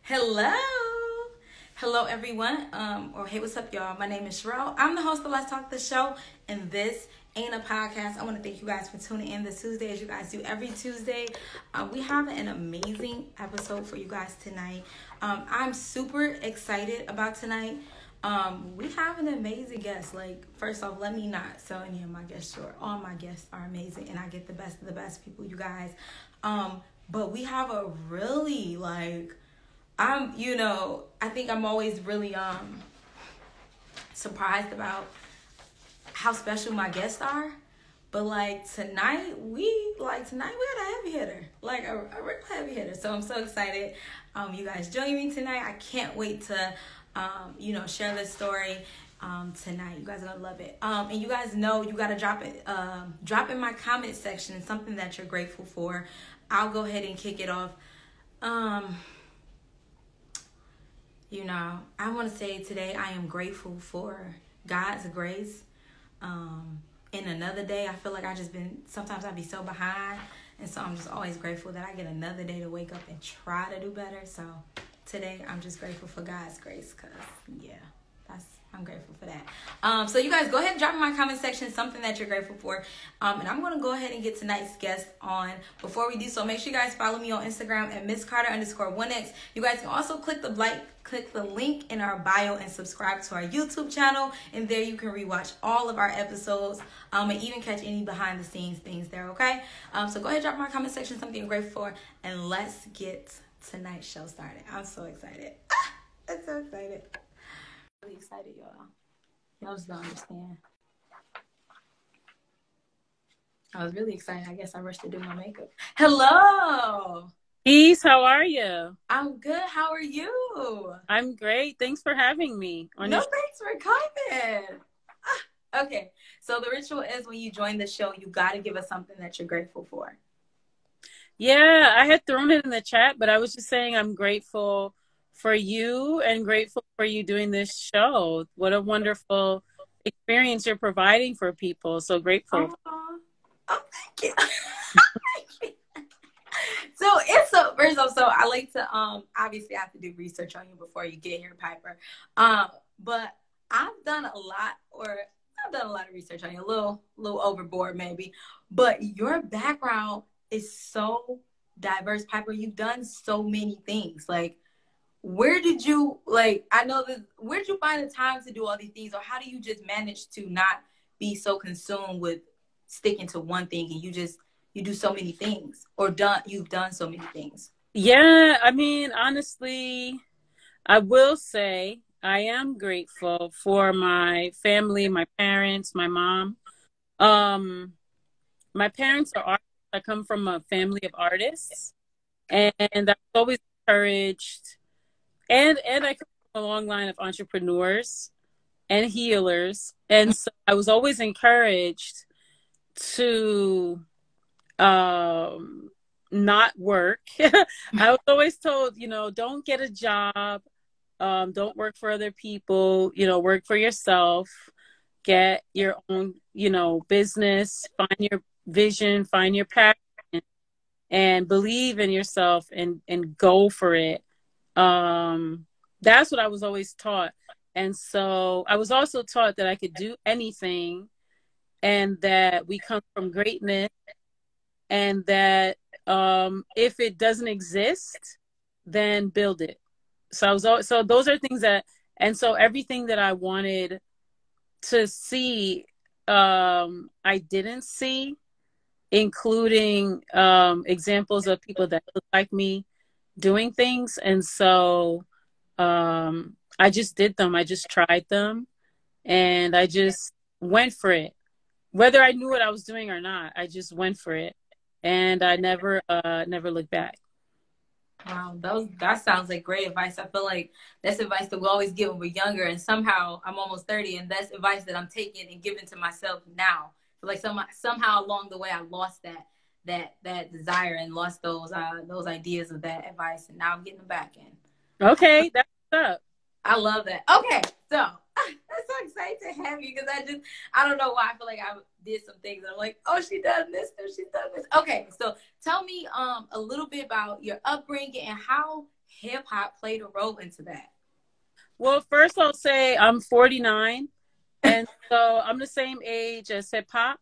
Hello. Hello, everyone. Or hey, what's up, y'all? My name is Cherrell. I'm the host of Let's Talk the Show, and this ain't a podcast. I want to thank you guys for tuning in this Tuesday, as you guys do every Tuesday. We have an amazing episode for you guys tonight. I'm super excited about tonight. We have an amazing guest. Like, first off, let me not sell any of my guests short. All my guests are amazing, and I get the best of the best people, you guys. But we have a really, I think I'm always really surprised about how special my guests are. But tonight we got a heavy hitter. Like a real heavy hitter. So I'm so excited. You guys join me tonight. I can't wait to share this story tonight. You guys are gonna love it. And you guys know you gotta drop in my comment section something that you're grateful for. I'll go ahead and kick it off. I want to say today I am grateful for God's grace. In another day, I feel like sometimes I be so behind. And so I'm just always grateful that I get another day to wake up and try to do better. So today I'm just grateful for God's grace because, I'm grateful for that. So you guys go ahead and drop in my comment section something that you're grateful for. And I'm going to go ahead and get tonight's guest on. Before we do so, make sure you guys follow me on Instagram at MissCarter_1X. You guys can also click the link in our bio and subscribe to our YouTube channel. And there you can rewatch all of our episodes and even catch any behind the scenes things there, okay? So go ahead and drop in my comment section something you're grateful for. And let's get tonight's show started. I'm so excited. I'm so excited. Really excited, y'all. Y'all just don't understand. I was really excited. I guess I rushed to do my makeup. Hello. Peace, how are you? I'm good. How are you? I'm great. Thanks for having me. Thanks for coming. Okay, so the ritual is when you join the show, you got to give us something that you're grateful for. Yeah, I had thrown it in the chat, but I was just saying I'm grateful for you and grateful for you doing this show. What a wonderful experience you're providing for people. So grateful. Oh, thank you. So I like to obviously I have to do research on you before you get here, Piper. But I've done a lot of research on you, a little overboard maybe. But your background is so diverse, Piper. You've done so many things. Where did you find the time to do all these things, or how do you just manage to not be so consumed with sticking to one thing and you do so many things, or you've done so many things? Yeah, I mean, honestly, I will say I am grateful for my family, my parents, my mom. My parents are artists. I come from a family of artists, and I've always encouraged. And I come from a long line of entrepreneurs and healers. And so I was always encouraged to not work. I was always told, don't get a job. Don't work for other people, work for yourself, get your own, business, find your vision, find your passion, and believe in yourself and go for it. That's what I was always taught. And so I was also taught that I could do anything and that we come from greatness and that if it doesn't exist, then build it. So so those are things and so everything that I wanted to see, I didn't see, including examples of people that look like me doing things. And so I just did them. I just tried them and I just went for it. Whether I knew what I was doing or not, I just went for it. And I never looked back. Wow, that sounds like great advice. I feel like that's advice that we always give when we're younger, and somehow I'm almost 30, and that's advice that I'm taking and giving to myself now. Like somehow along the way, I lost that desire and lost those ideas of that advice, and now I'm getting them back in. Okay, that's what's up. I love that. Okay, so I'm so excited to have you because I don't know why I feel like I did some things and I'm like, oh, she does this, or she's done this. Okay, so tell me a little bit about your upbringing and how hip hop played a role into that? Well, first I'll say I'm 49, and so I'm the same age as hip hop,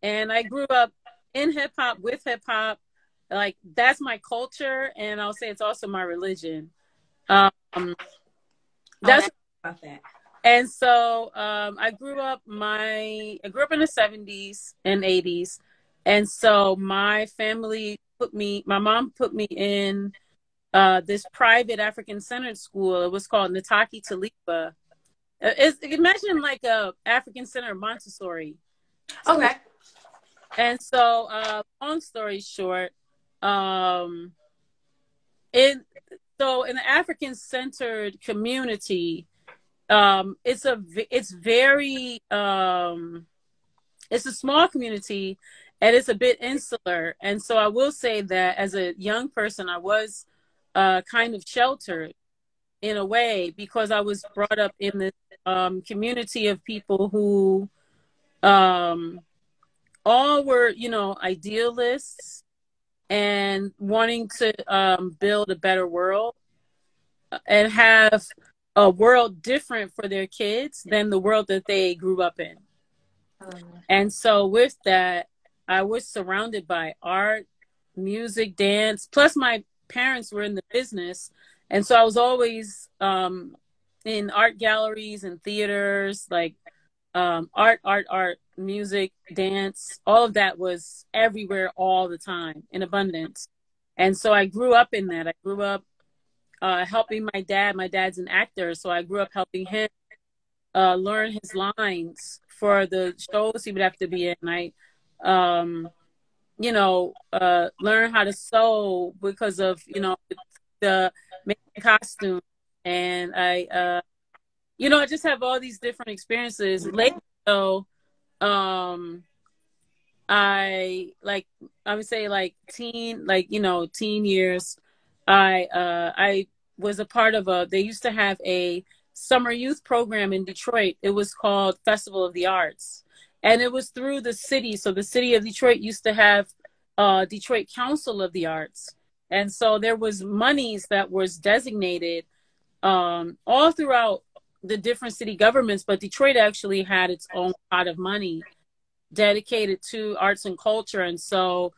and I grew up in hip hop with hip hop. Like that's my culture, and I'll say it's also my religion. Um, that's about that. And so I grew up in the 70s and 80s. And so my mom put me in this private African centered school. It was called Nataki Talipa. Imagine like a African centered Montessori school. Okay. And so long story short, in the African centered community, it's a small community, and it's a bit insular. And so I will say that as a young person, I was kind of sheltered in a way, because I was brought up in this community of people who all were, idealists and wanting to build a better world and have a world different for their kids than the world that they grew up in. And so with that, I was surrounded by art, music, dance, plus my parents were in the business. And so I was always in art galleries and theaters, like art, music, dance, all of that was everywhere all the time in abundance. And so I grew up in that. I grew up helping my dad. My dad's an actor, so I grew up helping him learn his lines for the shows he would have to be in. I, learn how to sew because of, the making costumes. And I just have all these different experiences. Later, though, I would say like teen years, I was a part of they used to have a summer youth program in Detroit. It was called Festival of the Arts. And it was through the city. So the city of Detroit used to have Detroit Council of the Arts. And so there was monies that was designated all throughout the different city governments, but Detroit actually had its own pot of money dedicated to arts and culture. And so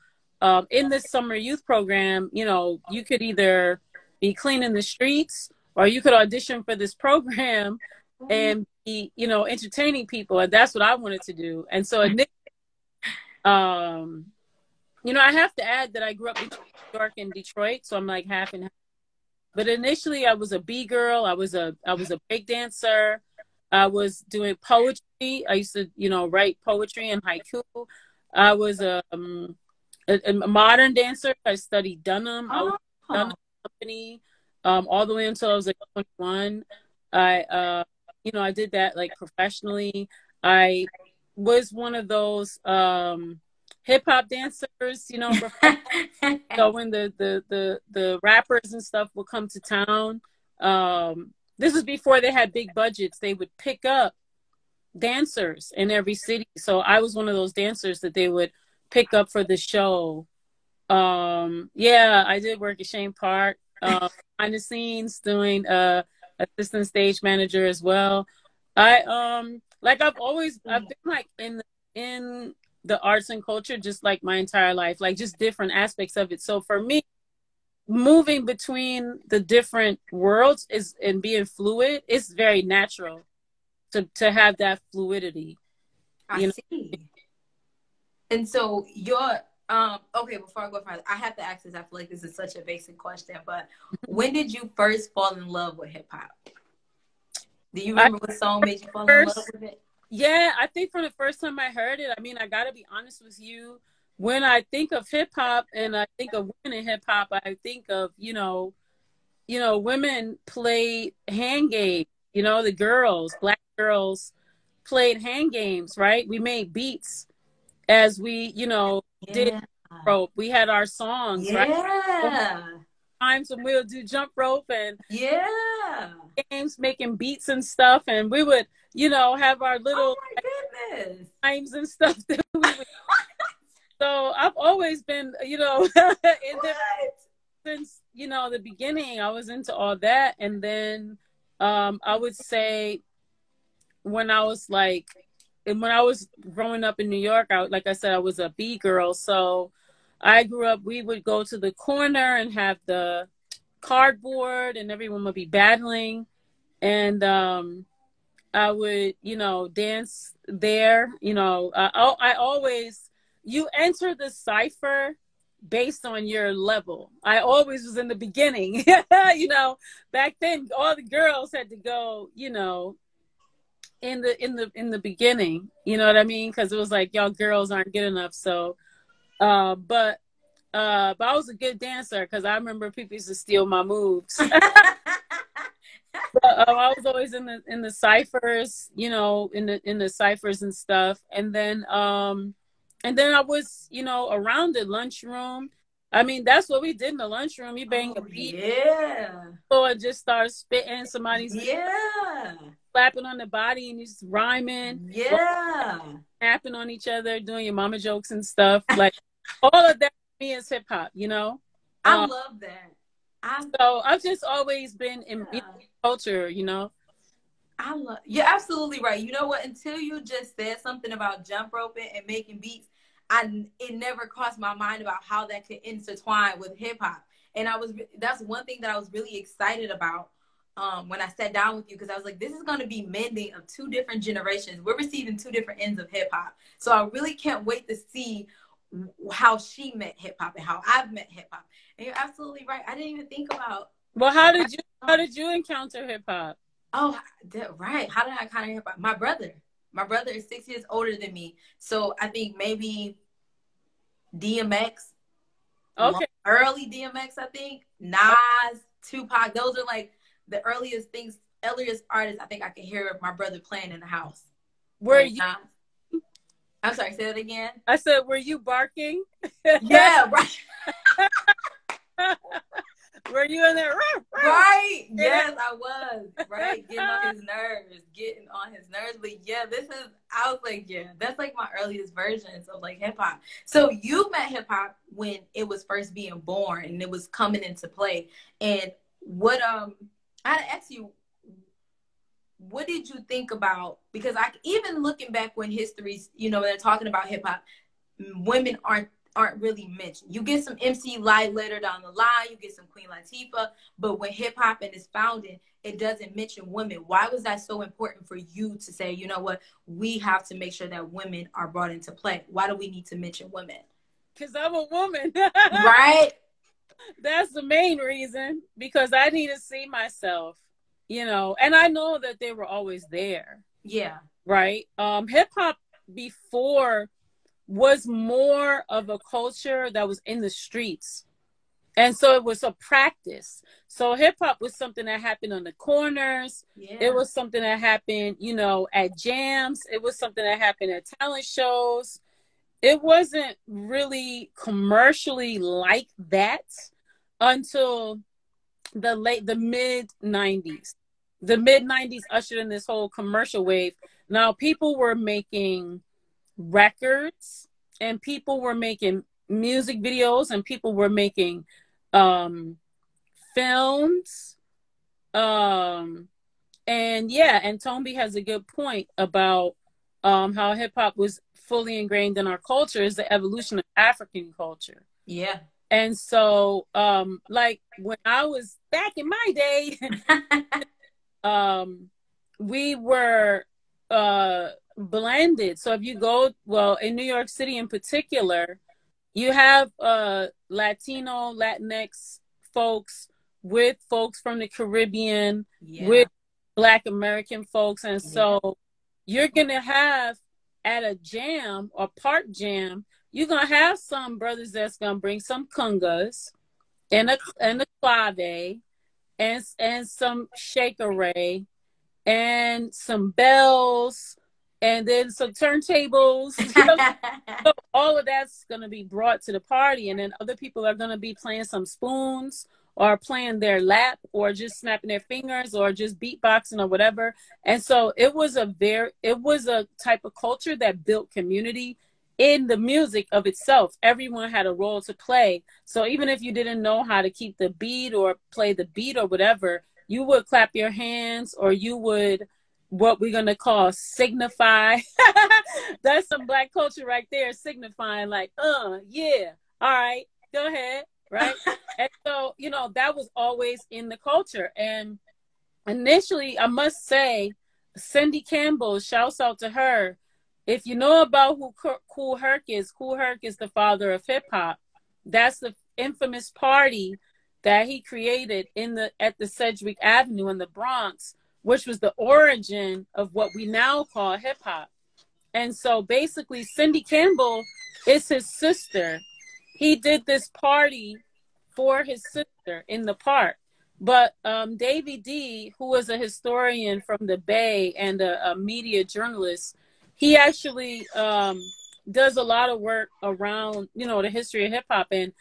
in this summer youth program, you could either be cleaning the streets or you could audition for this program and be, entertaining people. And that's what I wanted to do. And so, I have to add that I grew up in New York and Detroit, so I'm like half and half. But initially I was a B-girl. I was a break dancer. I was doing poetry. I used to, write poetry and haiku. I was a modern dancer. I studied Dunham. I was in Dunham Company all the way until I was like 21. I did that like professionally. I was one of those hip hop dancers, so when the rappers and stuff would come to town, this was before they had big budgets. They would pick up dancers in every city. So I was one of those dancers that they would pick up for the show. I did work at Shane Park, behind the scenes doing assistant stage manager as well. I've been like in the arts and culture just like my entire life, like just different aspects of it. So for me, moving between the different worlds and being fluid is very natural to have that fluidity. I see. And so you're okay, before I go further, I have to ask this. I feel like this is such a basic question, but when did you first fall in love with hip hop? Do you remember what song made you fall in love with it? Yeah, I think from the first time I heard it, I mean, I got to be honest with you. When I think of hip hop and I think of women in hip hop, I think of, women played hand games. The black girls played hand games, right? We made beats as we, did rope. We had our songs, right? Times when we'll do jump rope and games, making beats and stuff, and we would, have our little times and stuff that we would. So I've always been, in since, you know, the beginning, I was into all that. And then I would say when I was like, and when I was growing up in New York, like I said, I was a B girl. So I grew up, we would go to the corner and have the cardboard and everyone would be battling. And I would, you know, dance there. You know, I always, you enter the cipher based on your level. I always was in the beginning. You know, back then all the girls had to go, you know, in the beginning. You know what I mean? Because it was like y'all girls aren't good enough. So, but I was a good dancer because I remember people used to steal my moves. But I was always in the ciphers, you know, in the ciphers and stuff, and then I was, you know, around the lunchroom. I mean, that's what we did in the lunchroom. You bang a beat, yeah, or just start spitting. Somebody's yeah, slapping on the body and he's rhyming, yeah. snapping on each other, doing your mama jokes and stuff. Like all of that to me is hip hop, you know. I love that. So I've just always been in Yeah. culture, you know. You're absolutely right. You know what? Until you just said something about jump roping and making beats, it never crossed my mind about how that could intertwine with hip hop. And that's one thing that I was really excited about when I sat down with you, because I was like, this is going to be mending of two different generations. We're receiving two different ends of hip hop. So I really can't wait to see how she met hip hop and how I've met hip hop. And you're absolutely right. I didn't even think about. Well, how did you encounter hip hop? Oh, right. How did I kind of hip hop? My brother is 6 years older than me. So I think maybe DMX. Okay. Early DMX, I think. Nas, Tupac. Those are like the earliest artists I think I can hear my brother playing in the house. Were you? I'm sorry, say that again. I said, were you barking? Yeah, right. Were you in there? Right. Yes, I was. Right. Getting on his nerves. But yeah, I was like, yeah, that's like my earliest versions of like hip hop. So you met hip hop when it was first being born and it was coming into play. And I had to ask you, what did you think about, because even looking back when history's, you know, they're talking about hip hop, women aren't really mentioned. You get some MC Lyte later down the line, you get some Queen Latifah, but when hip hop and its founding, it doesn't mention women. Why was that so important for you to say, you know what, we have to make sure that women are brought into play? Why do we need to mention women? Because I'm a woman. Right? That's the main reason, because I need to see myself, you know, and I know that they were always there. Yeah. Right? Hip hop before was more of a culture that was in the streets. And so it was a practice. So hip hop was something that happened on the corners. Yeah. It was something that happened, you know, at jams. It was something that happened at talent shows. It wasn't really commercially like that until the mid 90s. The mid 90s ushered in this whole commercial wave. Now people were making records and people were making music videos and people were making films, and Tombi has a good point about how hip-hop was fully ingrained in our culture, is the evolution of African culture. Yeah. And so like when I was back in my day, we were blended. So if you go, well, in New York City in particular, you have Latino, Latinx folks with folks from the Caribbean, with Black American folks. And so you're going to have at a jam or park jam, you're going to have some brothers that's going to bring some congas and a clave and some shakeré and some bells and then some turntables. So all of that's going to be brought to the party. And then other people are going to be playing some spoons or playing their lap or just snapping their fingers or just beatboxing or whatever. And so it was a type of culture that built community in the music of itself. Everyone had a role to play. So even if you didn't know how to keep the beat or play the beat or whatever, you would clap your hands, or you would, what we're going to call, signify. That's some Black culture right there, signifying like, yeah, all right, go ahead, right? And so, you know, that was always in the culture. And initially, I must say, Cindy Campbell, shouts out to her. If you know about who Kool Herc is the father of hip hop. That's the infamous party that he created at the Sedgwick Avenue in the Bronx, which was the origin of what we now call hip hop. And so basically, Cindy Campbell is his sister. He did this party for his sister in the park. But Davy D, who was a historian from the Bay and a media journalist, he actually does a lot of work around, you know, the history of hip hop. And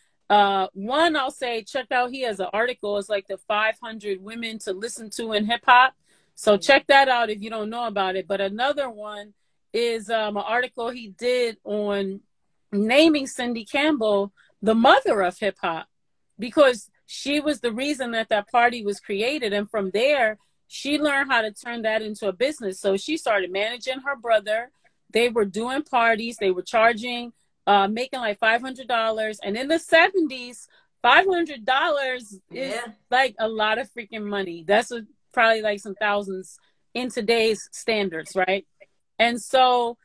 one, I'll say, check out, he has an article. It's like the 500 women to listen to in hip hop. So check that out if you don't know about it. But another one is an article he did on naming Cindy Campbell the mother of hip hop, because she was the reason that that party was created. And from there, she learned how to turn that into a business. So she started managing her brother. They were doing parties. They were charging, making like $500. And in the 70s, $500 is like a lot of freaking money. That's probably like some thousands in today's standards, right? And so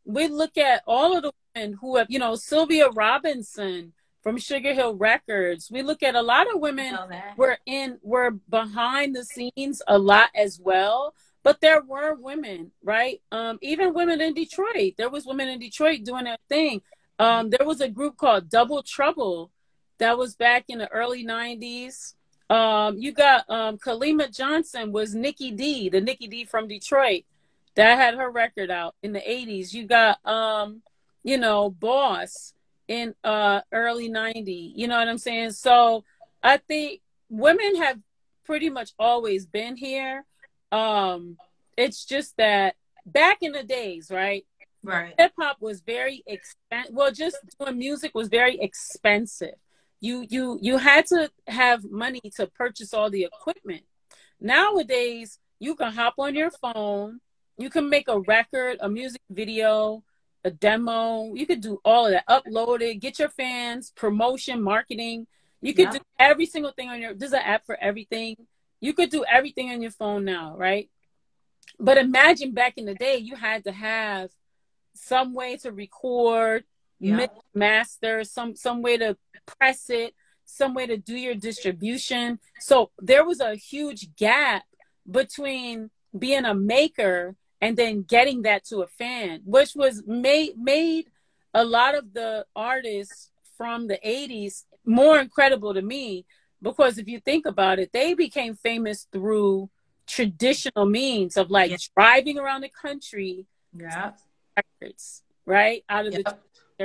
we look at all of the women who have, you know, Sylvia Robinson from Sugar Hill Records. We look at a lot of women were behind the scenes a lot as well, but there were women, right? Even women in Detroit. There was women in Detroit doing their thing. There was a group called Double Trouble that was back in the early 90s. You got Kalima Johnson was Nikki D, the Nikki D from Detroit that had her record out in the 80s. You got, you know, Boss in early 90, you know what I'm saying? So I think women have pretty much always been here. It's just that back in the days, right? Hip hop was very expensive. Well, just doing music was very expensive. You had to have money to purchase all the equipment. Nowadays, you can hop on your phone, you can make a record, a music video, a demo. You could do all of that, upload it, get your fans, promotion, marketing. You could do every single thing on there's an app for everything. You could do everything on your phone now, right? But imagine back in the day, you had to have some way to record, mix, master, some way to press it, some way to do your distribution. So there was a huge gap between being a maker and then getting that to a fan, which was made a lot of the artists from the 80s more incredible to me, because if you think about it, they became famous through traditional means of like driving around the country, records, right? Out of the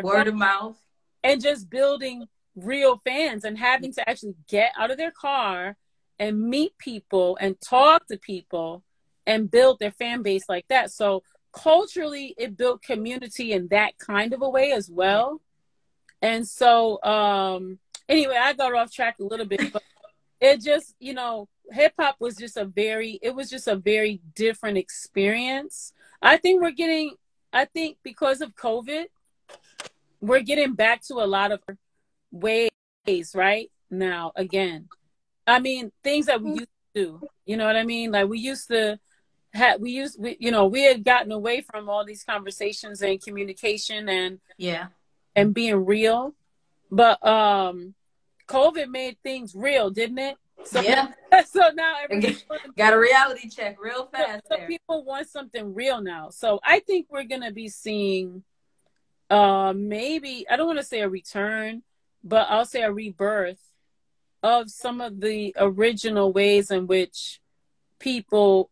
word of mouth, and just building real fans and having to actually get out of their car and meet people and talk to people and build their fan base like that. So culturally, it built community in that kind of a way as well. And so, anyway, I got off track a little bit, but it just, you know, hip hop was just a very different experience. I think because of COVID, we're getting back to a lot of ways right now again. I mean, things that we used to do, you know what I mean? Like we had gotten away from all these conversations and communication and being real. But COVID made things real, didn't it? So, so now everybody's got a reality check real fast. So people want something real now. So I think we're gonna be seeing maybe, I don't want to say a return, but I'll say a rebirth of some of the original ways in which people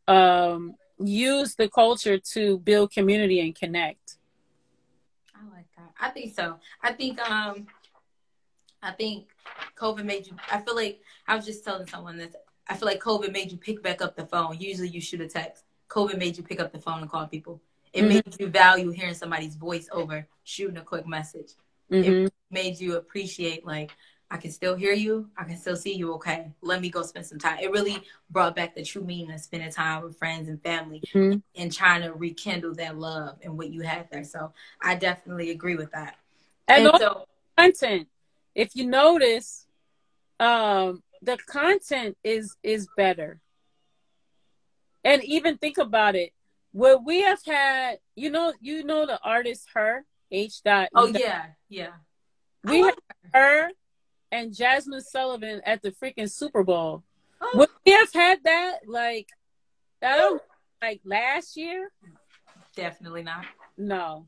use the culture to build community and connect. I like that. I think so. I think COVID made you, I feel like, I was just telling someone this, I feel like COVID made you pick back up the phone. Usually you shoot a text. COVID made you pick up the phone and call people. It made you value hearing somebody's voice over shooting a quick message. It made you appreciate, like, I can still hear you. I can still see you. Okay, let me go spend some time. It really brought back the true meaning of spending time with friends and family and trying to rekindle that love and what you had there. So I definitely agree with that. And so content, if you notice, the content is better. And even think about it. Would we have had, you know the artist Her, H. Oh yeah. We had her and Jasmine Sullivan at the freaking Super Bowl. Oh. Would we have had that like last year? Definitely not. No.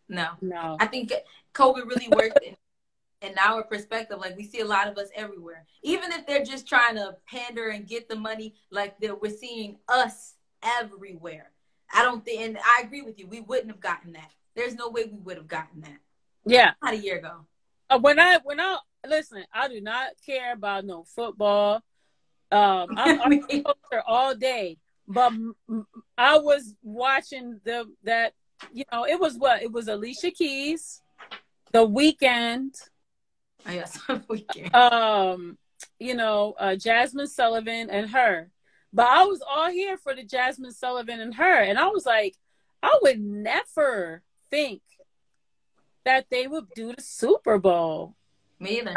I think COVID really worked in our perspective. Like, we see a lot of us everywhere, even if they're just trying to pander and get the money. Like, we're seeing us everywhere. I don't think, and I agree with you, we wouldn't have gotten that. There's no way we would have gotten that. Yeah, not a year ago. When I listen, I do not care about no football. I'm culture all day, but I was watching that. It was Alicia Keys, The Weeknd. Oh yes, Weeknd. Jasmine Sullivan and Her. But I was all here for the Jasmine Sullivan and Her, and I was like, I would never think that they would do the Super Bowl. Me either.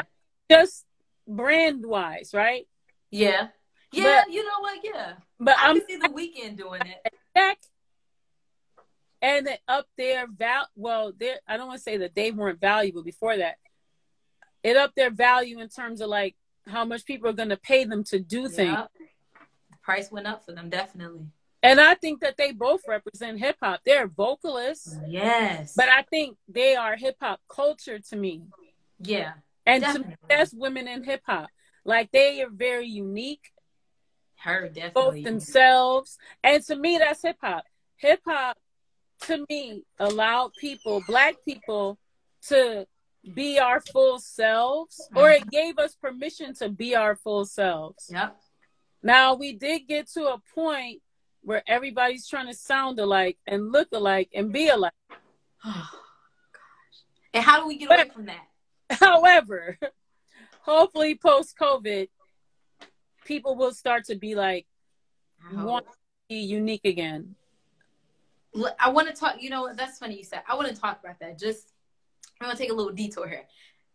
Just brand wise, right? Yeah. Yeah, but, you know what? Yeah. But I can see The Weeknd doing it. And up their I don't want to say that they weren't valuable before that. It upped their value in terms of like how much people are going to pay them to do things. The price went up for them, definitely. And I think that they both represent hip hop. They're vocalists. Yes. But I think they are hip hop culture to me. Yeah. And definitely. To me, that's women in hip hop. Like, they are very unique. Her, definitely. Both themselves. And to me, that's hip hop. Hip hop, to me, allowed Black people, to be our full selves, or it gave us permission to be our full selves. Yep. Now, we did get to a point where everybody's trying to sound alike and look alike and be alike. Oh, gosh. And how do we get away from that? However, hopefully post-COVID, people will start to be like, want to be unique again. I want to talk, that's funny you said. I want to talk about that. I'm going to take a little detour here.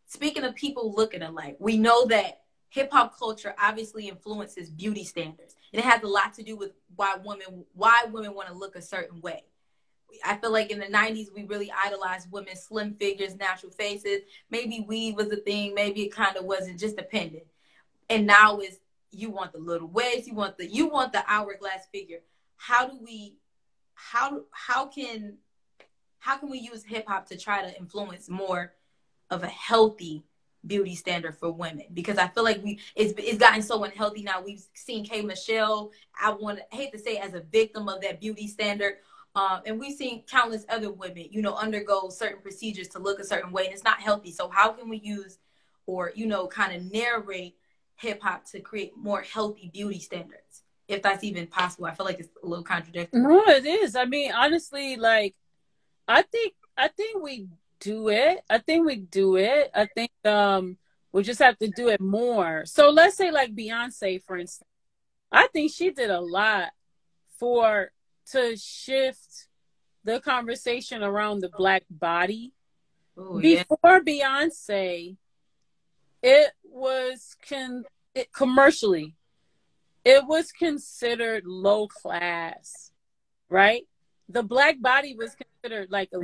Speaking of people looking alike, we know that hip hop culture obviously influences beauty standards. And it has a lot to do with why women want to look a certain way. I feel like in the 90s, we really idolized women, slim figures, natural faces. Maybe weave was a thing. Maybe it kind of wasn't, just dependent. And now you want the little waist, you want the hourglass figure. How can we use hip hop to try to influence more of a healthy beauty standard for women? Because I feel like it's gotten so unhealthy now. We've seen K. Michelle, I hate to say, as a victim of that beauty standard. And we've seen countless other women, undergo certain procedures to look a certain way, and it's not healthy. So how can we use or, kind of narrate hip hop to create more healthy beauty standards? If that's even possible. I feel like it's a little contradictory. No, it is. I mean, honestly, like, I think we do it. I think we just have to do it more. So let's say like Beyonce, for instance. I think she did a lot to shift the conversation around the Black body. Ooh, before Beyonce, it was commercially, it was considered low class, right? The Black body was considered like a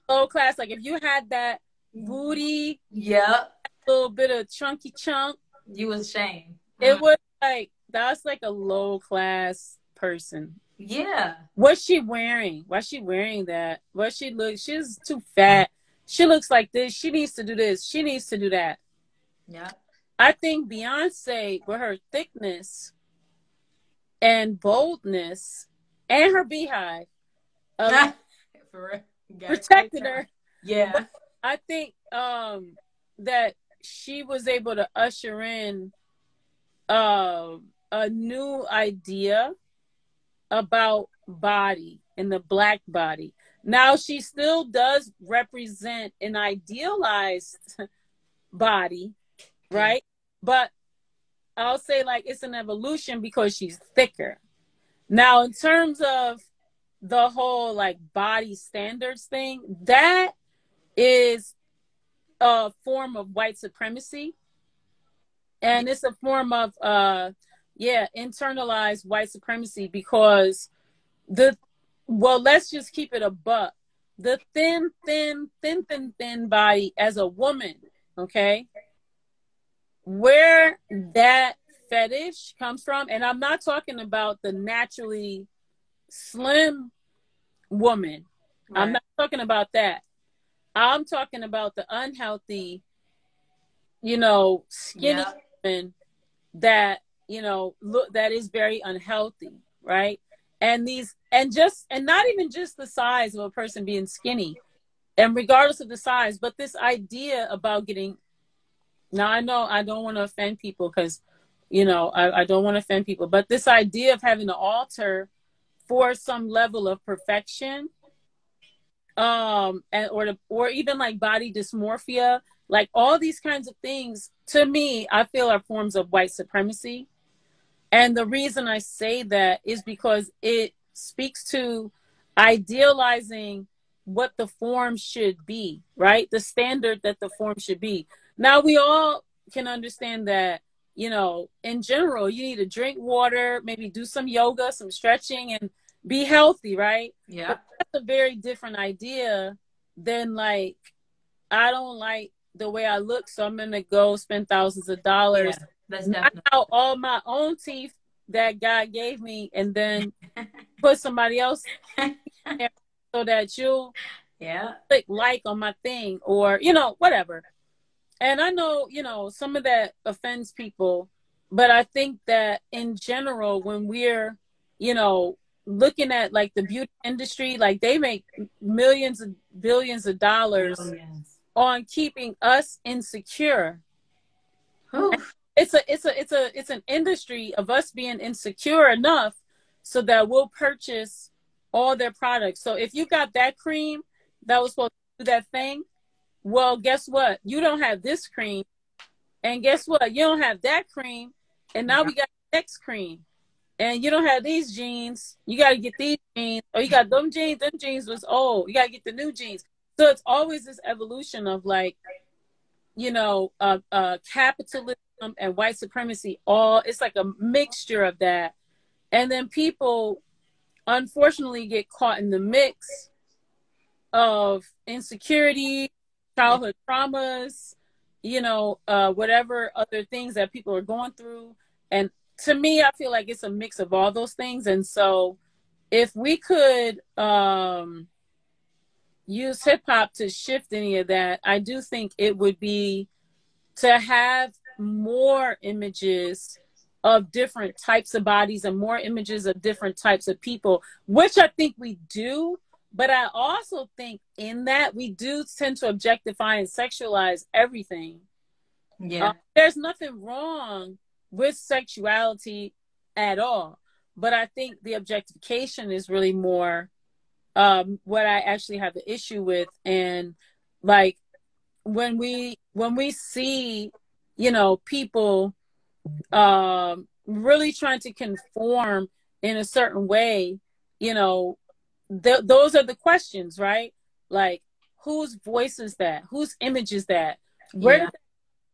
low class. Like, if you had that booty, a little bit of chunky chunk, you was ashamed. It was like, that's like a low class person. Yeah. What's she wearing? Why's she wearing that? She's too fat. She looks like this. She needs to do this. She needs to do that. Yeah. I think Beyonce, with her thickness and boldness and her beehive, protected her. Yeah. But I think that she was able to usher in a new idea about body and the Black body. Now she still does represent an idealized body, right? But I'll say like it's an evolution because she's thicker. Now, in terms of the whole like body standards thing, that is a form of white supremacy. And it's a form of internalized white supremacy because let's just keep it a buck. The thin body as a woman, okay? Where that fetish comes from, and I'm not talking about the naturally slim woman. Right. I'm not talking about that. I'm talking about the unhealthy, skinny woman that, look, that is very unhealthy, right? And not even just the size of a person being skinny, and regardless of the size, but this idea about getting, now I know I don't want to offend people because, I don't want to offend people, but this idea of having to alter for some level of perfection, or even like body dysmorphia, like all these kinds of things, to me, I feel are forms of white supremacy. And the reason I say that is because it speaks to idealizing what the form should be, right? The standard that the form should be. Now, we all can understand that, in general, you need to drink water, maybe do some yoga, some stretching, and be healthy, right? Yeah. But that's a very different idea than like, I don't like the way I look, so I'm going to go spend thousands of dollars. Yeah. That's knock out all my own teeth that God gave me, and then put somebody else there so that you'll click like on my thing, or whatever. And I know some of that offends people, but I think that in general, when we're looking at like the beauty industry, like they make millions and billions of dollars on keeping us insecure. It's an industry of us being insecure enough so that we'll purchase all their products. So if you got that cream that was supposed to do that thing, well, guess what? You don't have this cream. And guess what? You don't have that cream. And now we got the next cream. And you don't have these jeans. You got to get these jeans. Or you got them jeans. Them jeans was old. You got to get the new jeans. So it's always this evolution of like, capitalism and white supremacy, it's like a mixture of that. And then people unfortunately get caught in the mix of insecurity, childhood traumas, whatever other things that people are going through. And to me, I feel like it's a mix of all those things. And so if we could use hip hop to shift any of that, I do think it would be to have more images of different types of bodies and more images of different types of people, which I think we do. But I also think in that we do tend to objectify and sexualize everything. Yeah. There's nothing wrong with sexuality at all. But I think the objectification is really more what I actually have the issue with. And like when we see, people really trying to conform in a certain way, those are the questions, right? Like, whose voice is that? Whose image is that? Where did that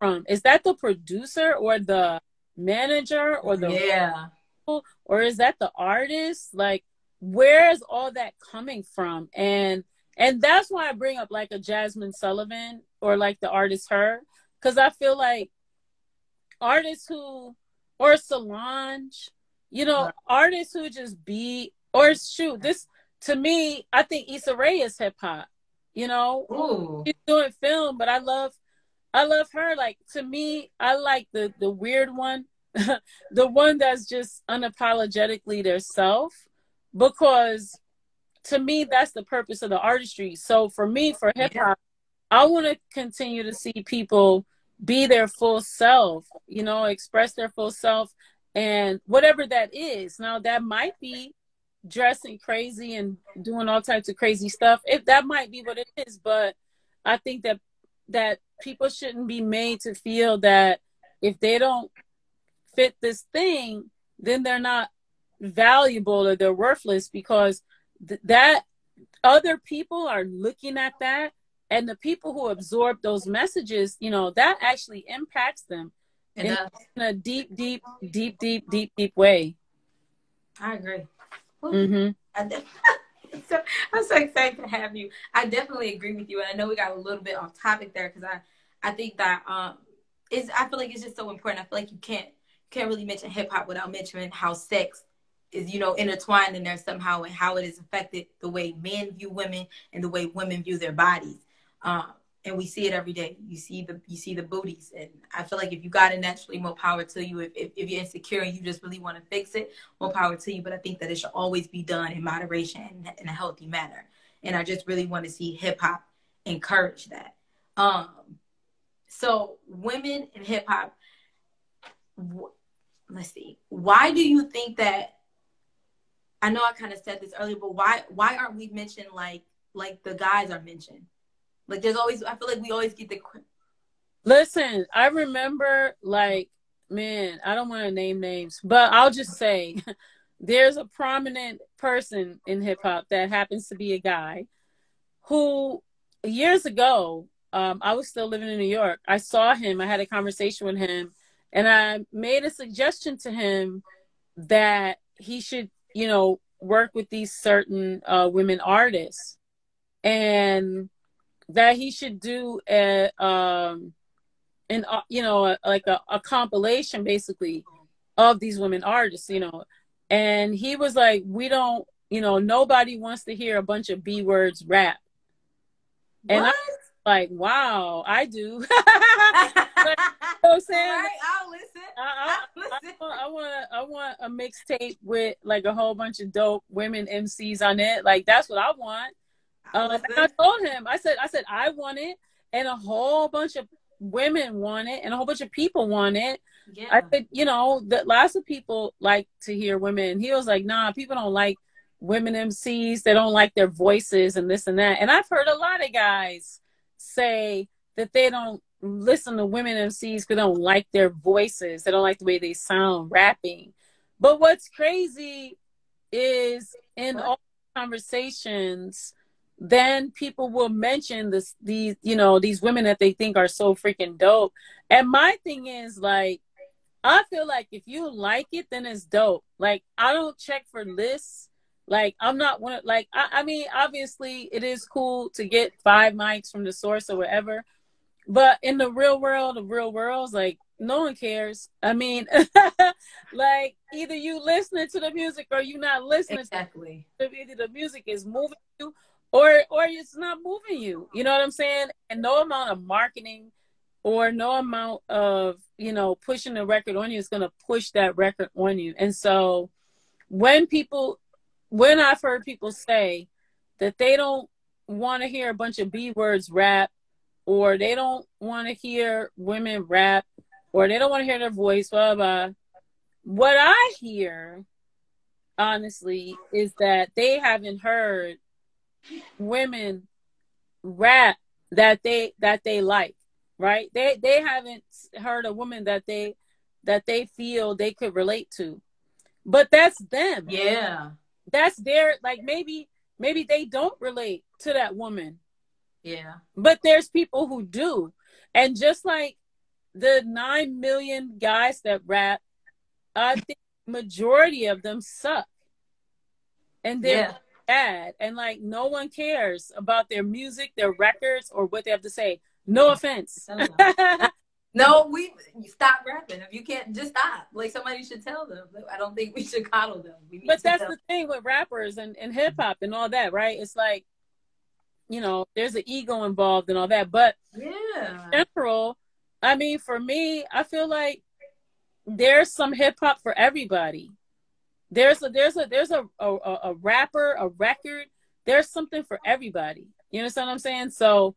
come from? Is that the producer or the manager or the or is that the artist? Like, where is all that coming from? And that's why I bring up like a Jasmine Sullivan or like the artist Her, because I feel like artists who, or Solange, artists who just be, or shoot, this, to me, I think Issa Rae is hip hop, she's doing film, but I love her. Like, to me, I like the weird one, the one that's just unapologetically their self, because to me, that's the purpose of the artistry. So for me, for hip hop, I want to continue to see people be their full self, express their full self, and whatever that is. Now, that might be dressing crazy and doing all types of crazy stuff. If that might be what it is, but I think that people shouldn't be made to feel that if they don't fit this thing, then they're not valuable or they're worthless, because that other people are looking at that, and the people who absorb those messages, that actually impacts them in a deep, deep, deep, deep, deep, deep way. I agree. Mm-hmm. So I'm so excited to have you. I definitely agree with you, and I know we got a little bit off topic there because I think that I feel like it's just so important. I feel like you can't really mention hip hop without mentioning how sex is, intertwined in there somehow, and how it has affected the way men view women and the way women view their bodies. And we see it every day. You see the booties, and I feel like if you got it naturally, more power to you. If you're insecure and you just really want to fix it, more power to you. But I think that it should always be done in moderation and in a healthy manner. And I just really want to see hip hop encourage that. So women in hip hop, let's see. Why do you think that? I know I kind of said this earlier, but why aren't we mentioned like the guys are mentioned? Like there's always, I feel like we always get the. Listen, I remember, man, I don't want to name names, but I'll just say there's a prominent person in hip hop that happens to be a guy who years ago, I was still living in New York. I saw him, I had a conversation with him, and I made a suggestion to him that he should, work with these certain women artists, and that he should do a compilation basically of these women artists, and he was like, we don't, nobody wants to hear a bunch of B words rap. What? And I was like, wow, I do. Like, you know what I'm saying? Right, I'll listen. I want a mixtape with like a whole bunch of dope women MCs on it. Like that's what I want. And I told him, I said I want it, and a whole bunch of women want it, and a whole bunch of people want it. Yeah. I said, that lots of people like to hear women. He was like, nah, people don't like women MCs. They don't like their voices and this and that. And I've heard a lot of guys say that they don't listen to women MCs because they don't like their voices. They don't like the way they sound rapping. But what's crazy is in all conversations, then people will mention these women that they think are so freaking dope. And my thing is, like, I feel like if you like it, then it's dope. Like, I don't check for lists. Like, I'm not one of, like, I mean, obviously it is cool to get 5 mics from the source or whatever. But in the real world of real worlds, like, no one cares. I mean, like, either you listening to the music or you not listening. Exactly. Either the music is moving you or it's not moving you. You know what I'm saying? And no amount of marketing or no amount of, pushing the record on you is going to push that record on you. And so when I've heard people say that they don't want to hear a bunch of B words rap, or they don't want to hear women rap, or they don't want to hear their voice, blah, blah, blah. What I hear, honestly, is that they haven't heard women rap that they like, right? They haven't heard a woman that they feel they could relate to. But that's them. Yeah. That's their, like, maybe they don't relate to that woman. Yeah. But there's people who do. And just like the 9 million guys that rap, I think majority of them suck. And they're bad. And like, no one cares about their music, their records, or what they have to say. No offense. No, you stop rapping. If you can't, just stop. Like, somebody should tell them. I don't think we should coddle them. But that's the thing with rappers and hip hop and all that, right? It's like, there's an ego involved and all that. But in general, I mean, for me, I feel like there's some hip hop for everybody. There's a rapper, a record. There's something for everybody. You understand what I'm saying? So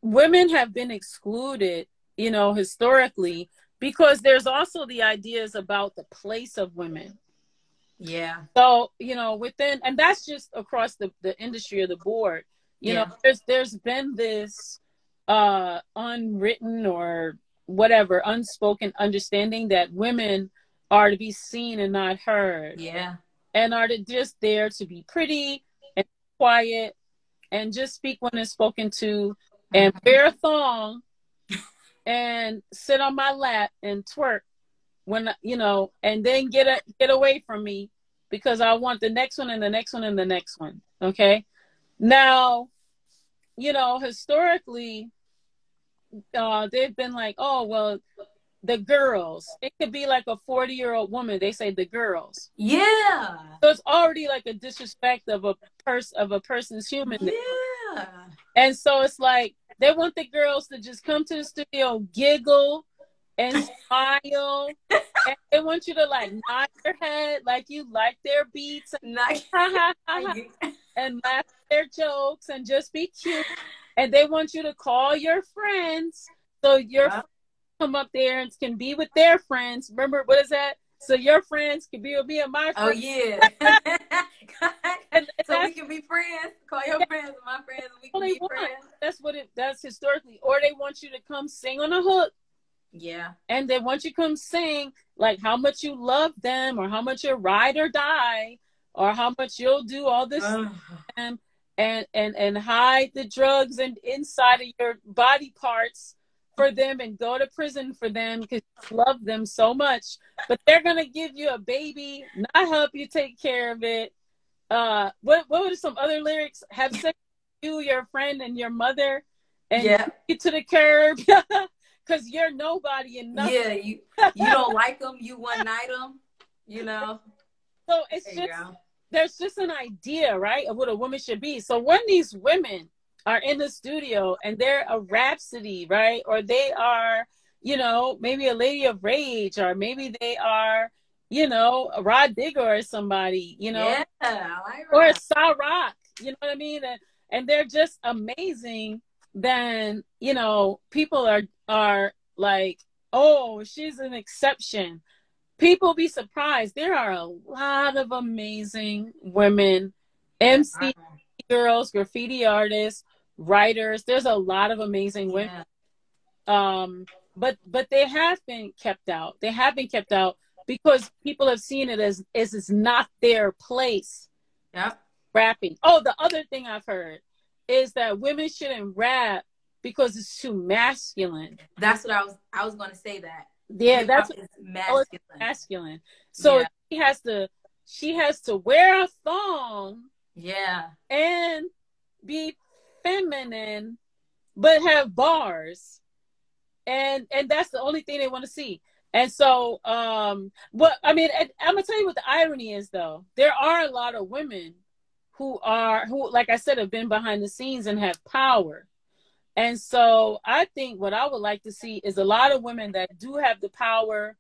women have been excluded, historically, because there's also the ideas about the place of women. Yeah. So, within, and that's just across the industry or the board, Yeah. there's been this unwritten or whatever, unspoken understanding that women are to be seen and not heard. Yeah. And are just there to be pretty and quiet and just speak when it's spoken to and wear a thong and sit on my lap and twerk when, and then get away from me because I want the next one and the next one and the next one. Okay. Now, historically, they've been like, oh, well, the girls. It could be like a 40-year-old woman. They say the girls. Yeah. So it's already like a disrespect of a person's human. Yeah. And so it's like they want the girls to just come to the studio, giggle and smile. And they want you to like nod your head like you like their beats and and laugh at their jokes and just be cute. And they want you to call your friends so your friends come up there and can be with their friends. Remember, what is that? So your friends can be with me and my friends. Oh yeah. and so we can be friends. Call your friends and my friends and we can be friends. That's historically. Or they want you to come sing on a hook. Yeah. And they want you to come sing like how much you love them or how much you ride or die or how much you'll do all this and hide the drugs and inside of your body parts for them and go to prison for them because you love them so much. But they're going to give you a baby, not help you take care of it. What were some other lyrics? Have sex with you, your friend, and your mother and get to the curb. Because you're nobody and nothing. Yeah, you don't like them. You one night them, So it's there's just an idea, right, of what a woman should be. So when these women are in the studio and they're a Rhapsody, right, or they are, maybe a Lady of Rage, or maybe they are, a Rod Digger or somebody, Yeah, I like or a Sa Rock, you know what I mean? And they're just amazing. Then, people are like, oh, she's an exception. People be surprised. There are a lot of amazing women, MC girls, graffiti artists, writers. There's a lot of amazing women. But they have been kept out. They have been kept out because people have seen it as it's not their place. Yeah. Rapping. Oh, the other thing I've heard is that women shouldn't rap because it's too masculine. That's what I was going to say that. Yeah, that's masculine. So she has to wear a thong. Yeah. And be feminine, but have bars. And that's the only thing they want to see. And so, I'm going to tell you what the irony is, though. There are a lot of women who, like I said, have been behind the scenes and have power. And so I think what I would like to see is a lot of women that do have the power,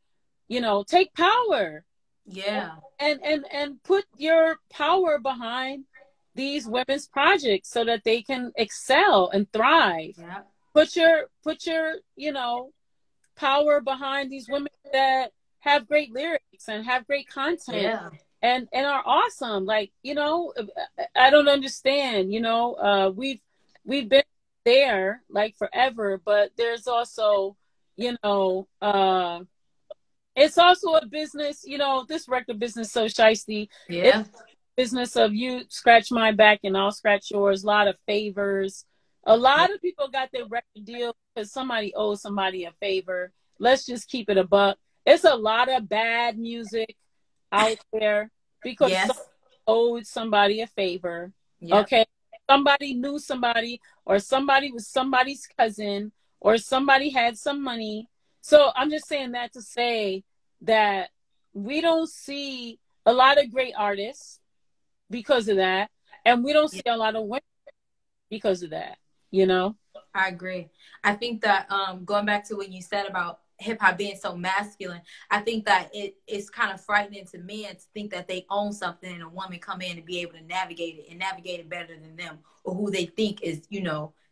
take power. Yeah. And put your power behind these women's projects so that they can excel and thrive. Yeah. Put your, power behind these women that have great lyrics and have great content and are awesome. Like, I don't understand, we've been there like forever, but there's also, it's also a business, this record business so shiesty. Yeah. It's business of you scratch my back and I'll scratch yours. A lot of favors. A lot of people got their record deal because somebody owes somebody a favor. Let's just keep it a buck. It's a lot of bad music out there because somebody owed somebody a favor. Yep. Okay. Somebody knew somebody, or somebody was somebody's cousin, or somebody had some money. So I'm just saying that to say that we don't see a lot of great artists because of that. And we don't see a lot of women because of that, I agree. I think that going back to what you said about hip hop being so masculine, I think that it's kind of frightening to men to think that they own something and a woman come in and be able to navigate it better than them, or who they think is,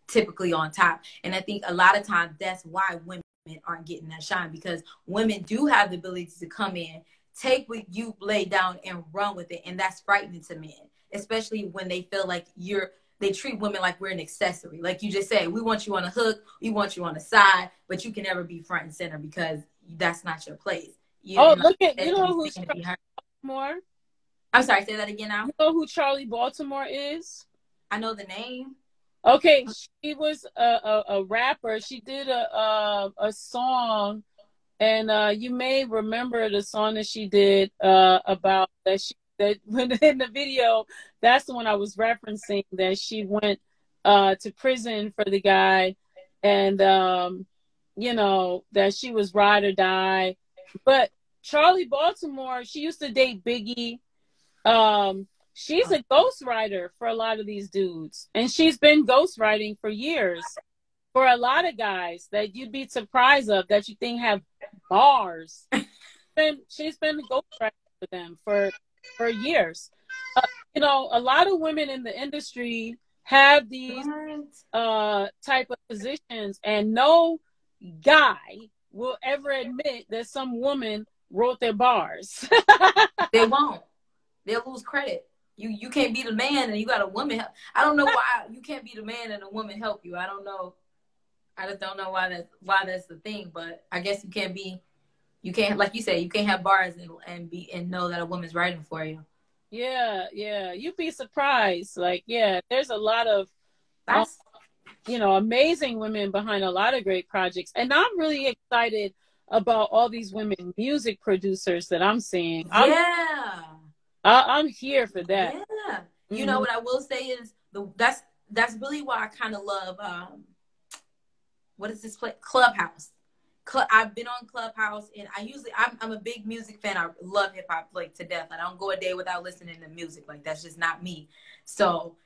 typically on top. And I think a lot of times that's why women aren't getting that shine, because women do have the ability to come in, take what you lay down and run with it. And that's frightening to men, especially when they feel like they treat women like we're an accessory. Like you just said, we want you on a hook, we want you on the side, but you can never be front and center because that's not your place. Oh, And like look at, you you know who's said, Charlie Baltimore? I'm sorry, say that again now. You know who Charlie Baltimore is? I know the name. Okay, she was a rapper. She did a song, and you may remember the song that she did about that when in the video. That's the one I was referencing. That she went to prison for the guy, and you know, that she was ride or die. But Charlie Baltimore, she used to date Biggie. She's a ghostwriter for a lot of these dudes, and she's been ghostwriting for years for a lot of guys that you'd be surprised of, that you think have bars. And she's been a ghostwriter for them for years. You know, a lot of women in the industry have these type of positions, and no guy will ever admit that some woman wrote their bars. They won't. They'll lose credit. You can't be the man and you got a woman help. I don't know why you can't be the man and a woman help you. I don't know. I just don't know why that's the thing. But I guess you can't, like you said, you can't have bars and know that a woman's writing for you. Yeah, you'd be surprised. Like, yeah, there's a lot of you know, amazing women behind a lot of great projects, and I'm really excited about all these women music producers that I'm seeing. I'm here for that. Yeah. You know what I will say is that's really why I kind of love what is this place? Clubhouse. I've been on Clubhouse, and I'm a big music fan. I love hip hop like to death. I don't go a day without listening to music. Like that's just not me. So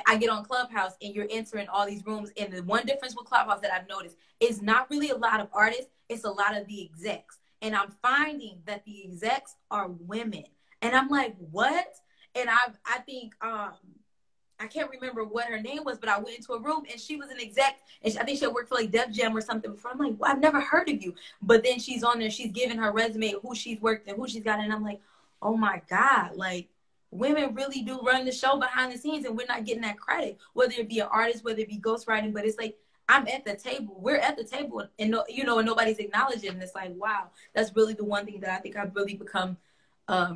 I get on Clubhouse, and you're entering all these rooms. And the one difference with Clubhouse that I've noticed is not really a lot of artists. It's a lot of the execs. And I'm finding that the execs are women. And I'm like, what? And I think, I can't remember what her name was, but I went into a room and she was an exec. And I think she had worked for like Def Jam or something before. I'm like, well, I've never heard of you. But then she's on there. She's giving her resume of who she's worked and who she's got. And I'm like, oh my God, like women really do run the show behind the scenes, and we're not getting that credit, whether it be an artist, whether it be ghostwriting. But it's like, I'm at the table. We're at the table, and and nobody's acknowledging. And it's like, wow, that's really the one thing that I think I've really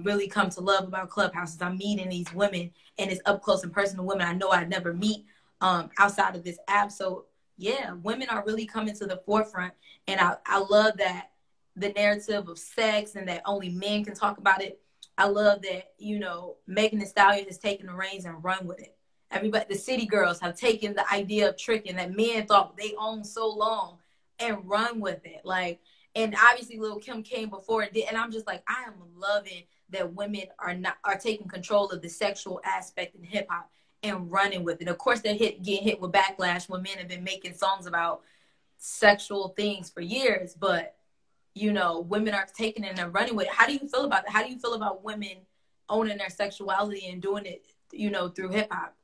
really come to love about Clubhouse is I'm meeting these women, and it's up close and personal women I know I'd never meet outside of this app. So yeah, women are really coming to the forefront, and I love that the narrative of sex and that only men can talk about it. I love that, Megan Thee Stallion has taken the reins and run with it. Everybody, the city girls have taken the idea of tricking that men thought they owned so long and run with it. Like, and obviously Lil' Kim came before it did. And I'm just like, I am loving that women are taking control of the sexual aspect in hip hop and running with it. Of course, they're getting hit with backlash when men have been making songs about sexual things for years, but women are taking it and running with it. How do you feel about that? How do you feel about women owning their sexuality and doing it, through hip hop?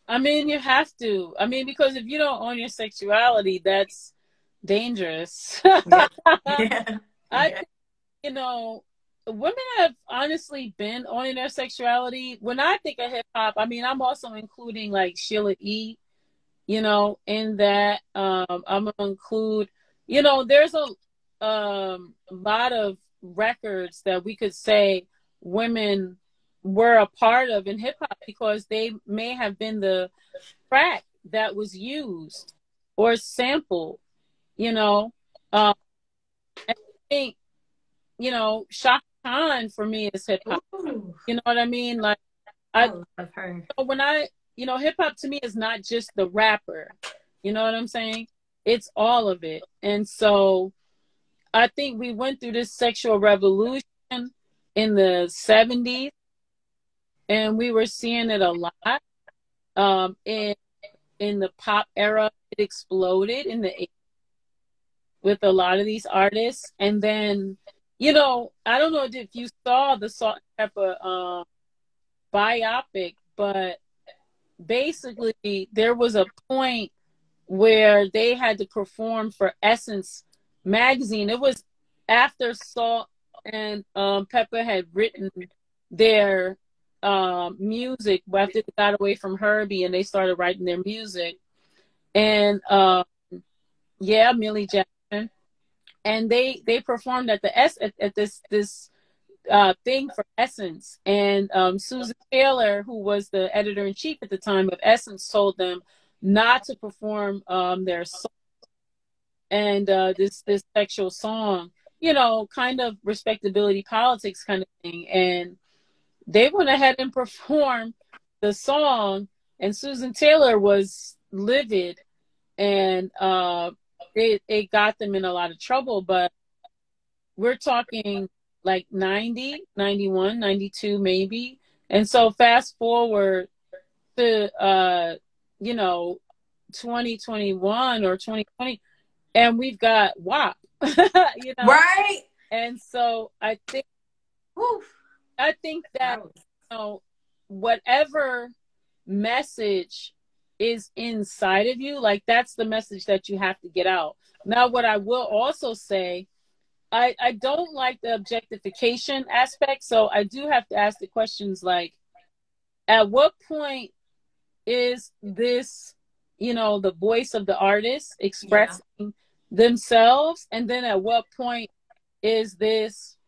I mean, you have to. I mean, because if you don't own your sexuality, that's dangerous. Yeah. I think, women have honestly been owning their sexuality. When I think of hip hop, I mean, I'm also including like Sheila E., in that. I'm gonna include, there's a lot of records that we could say women were a part of in hip hop because they may have been the track that was used or sampled, and I think, Shaka Khan for me is hip hop. You know what I mean? Like, I love her. When hip hop to me is not just the rapper. You know what I'm saying? It's all of it. And so I think we went through this sexual revolution in the 70s, and we were seeing it a lot. In the pop era, it exploded in the 80s with a lot of these artists. And then, I don't know if you saw the Salt and Pepper biopic, but basically there was a point where they had to perform for Essence magazine. It was after Salt and Pepper had written their music after they got away from Herbie, and they started writing their music. And yeah, Millie Jackson, and they performed at the at this thing for Essence, and Susan Taylor, who was the editor-in-chief at the time of Essence, told them not to perform their song, and this sexual song, you know, kind of respectability politics kind of thing. And they went ahead and performed the song, and Susan Taylor was livid, and it got them in a lot of trouble. But we're talking like 90, 91, 92 maybe. And so fast forward to, you know, 2021 or 2020, and we've got WAP, you know? Right. And so I think, that, you know, whatever message is inside of you, like that's the message that you have to get out. Now, what I will also say, I don't like the objectification aspect. So I do have to ask the questions like, at what point is this, you know, the voice of the artist expressing themselves? And then at what point is this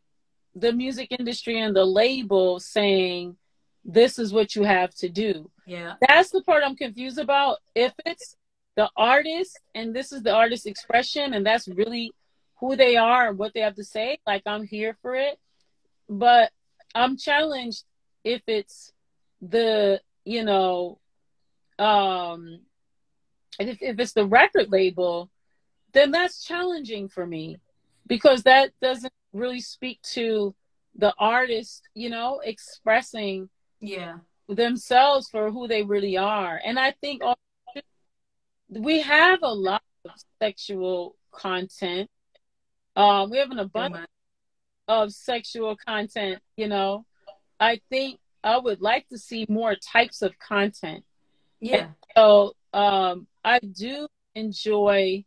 the music industry and the label saying, this is what you have to do? Yeah. That's the part I'm confused about. If it's the artist and this is the artist's expression and that's really who they are and what they have to say, like, I'm here for it. But I'm challenged if it's the, you know, if it's the record label, then that's challenging for me, because that doesn't really speak to the artist, you know, expressing themselves for who they really are. And I think we have a lot of sexual content. We have an abundance of sexual content, you know. I think I would like to see more types of content. Yeah. And so I do enjoy,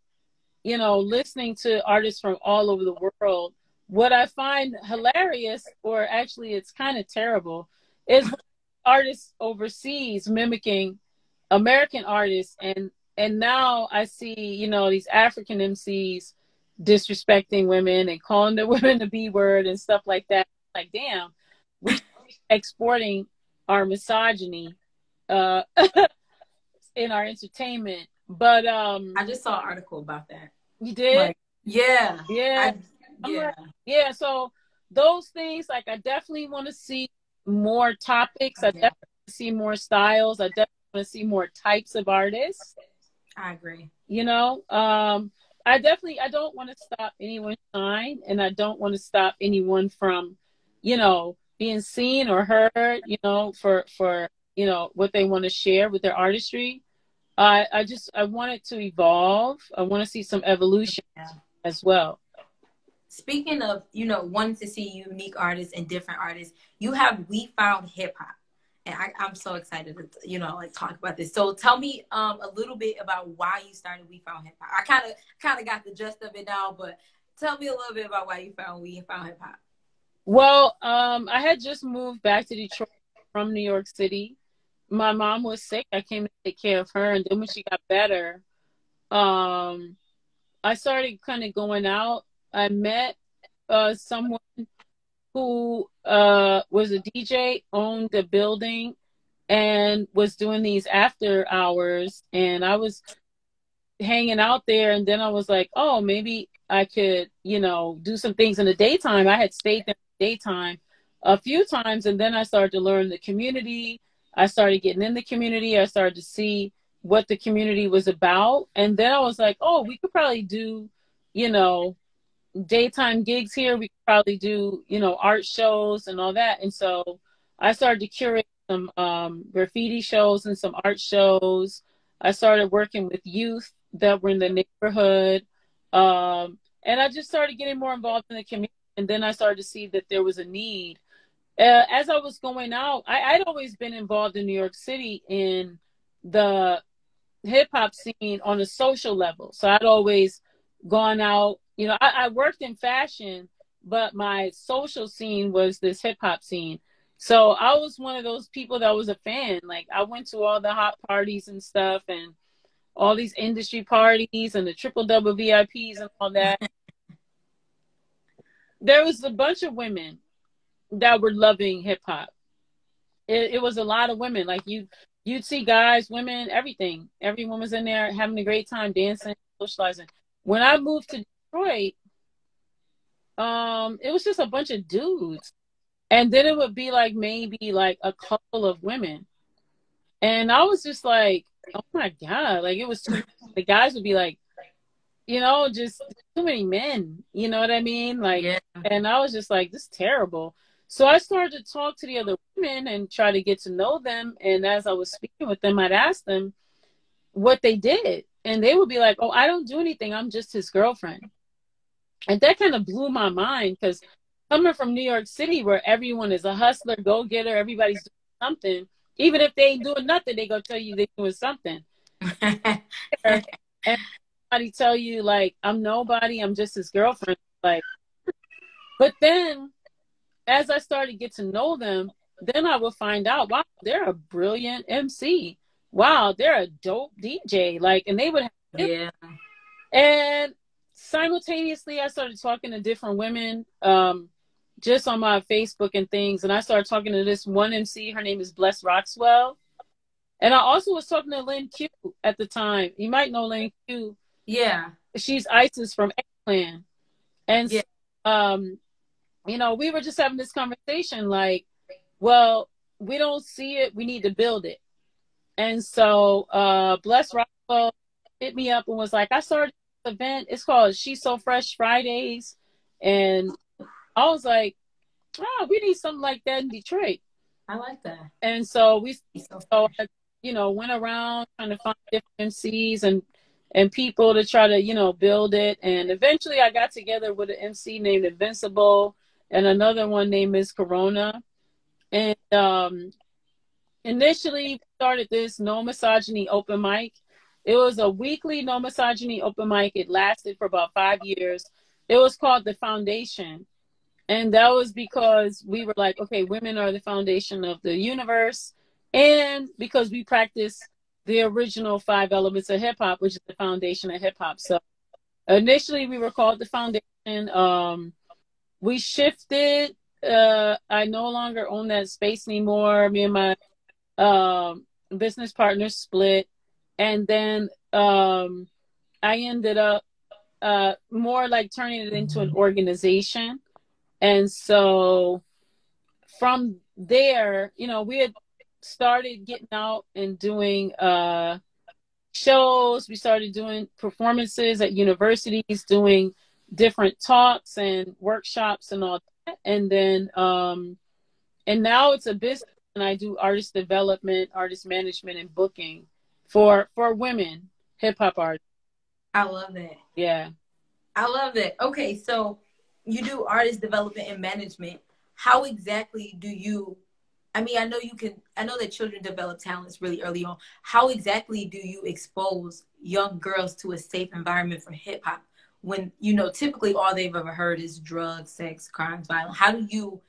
you know, listening to artists from all over the world. What I find hilarious, or actually it's kind of terrible, is artists overseas mimicking American artists, and now I see, you know, these African MCs disrespecting women and calling the women the B word and stuff like that. Like, damn, we're exporting our misogyny in our entertainment. But I just saw an article about that. You did? Like, yeah. Yeah. So those things, like, I definitely want to see more topics. I definitely want to see more styles. I definitely want to see more types of artists. I agree. You know, I don't want to stop anyone's shine, and I don't want to stop anyone from, you know, being seen or heard, you know, for you know, what they want to share with their artistry. I want it to evolve. I want to see some evolution as well. Speaking of, you know, wanting to see unique artists and different artists, you have We Found Hip Hop. And I'm so excited to, you know, like, talk about this. So tell me a little bit about why you started We Found Hip Hop. I kind of got the gist of it now, but tell me a little bit about why you found We Found Hip Hop. Well, I had just moved back to Detroit from New York City. My mom was sick. I came to take care of her, and then when she got better, I started kind of going out. I met someone who was a DJ, owned a building, and was doing these after hours. And I was hanging out there, and then I was like, oh, maybe I could, you know, do some things in the daytime. I had stayed there in the daytime a few times, and then I started to learn the community. I started getting in the community. I started to see what the community was about. And then I was like, oh, we could probably do, you know, daytime gigs here. We could probably do, you know, art shows and all that. And so I started to curate some graffiti shows and some art shows. I started working with youth that were in the neighborhood. And I just started getting more involved in the community. And then I started to see that there was a need. As I was going out, I'd always been involved in New York City in the hip hop scene on a social level. So I'd always gone out, you know, I worked in fashion, but my social scene was this hip hop scene. So I was one of those people that was a fan. Like I went to all the hot parties and stuff and all these industry parties and the triple double VIPs and all that. There was a bunch of women that were loving hip hop. It was a lot of women. Like you'd see guys, women, everything. Everyone was in there having a great time, dancing, socializing. When I moved to Detroit, it was just a bunch of dudes. And then it would be like maybe like a couple of women. And I was just like, oh my God, like it was too many. The guys would be like, just too many men. You know what I mean? Like, Yeah. and I was just like, this is terrible. So I started to talk to the other women and try to get to know them. And as I was speaking with them, I'd ask them what they did. And they would be like, oh, I don't do anything. I'm just his girlfriend. And that kind of blew my mind because coming from New York City where everyone is a hustler, go-getter, everybody's doing something. Even if they ain't doing nothing, they go tell you they're doing something. And somebody tell you, like, I'm nobody, I'm just his girlfriend. Like, but then as I started to get to know them, then I would find out, wow, they're a brilliant MC. Wow, they're a dope DJ. Like, and they would have, yeah. And simultaneously, I started talking to different women, just on my Facebook and things. And I started talking to this one MC. Her name is Bless Roxwell. And I also was talking to Lynn Q at the time. You might know Lynn Q. Yeah. She's Isis from X-Clan. And yeah. We were just having this conversation like, well, we don't see it. We need to build it. And so Bless Roxwell hit me up and was like, I started this event. It's called She's So Fresh Fridays. And I was like, oh, we need something like that in Detroit. I like that. And so I went around trying to find different MCs and people to try to, build it. And eventually I got together with an MC named Invincible and another one named Miss Corona. And initially we started this no misogyny open mic. It was a weekly no misogyny open mic. It lasted for about 5 years. It was called The Foundation. And that was because we were like, okay, women are the foundation of the universe. And because we practice the original 5 elements of hip hop, which is the foundation of hip hop. So initially we were called The Foundation. We shifted. I no longer own that space anymore. Me and my business partner split. And then I ended up more like turning it into an organization. And so from there, we had started getting out and doing shows. We started doing performances at universities, doing different talks and workshops and all that. And then, and now it's a business and I do artist development, artist management and booking for women, hip hop artists. I love that. Yeah. I love that. Okay. So you do artist development and management. How exactly do you, I know that children develop talents really early on. How exactly do you expose young girls to a safe environment for hip hop when, typically all they've ever heard is drugs, sex, crimes, violence? How do you,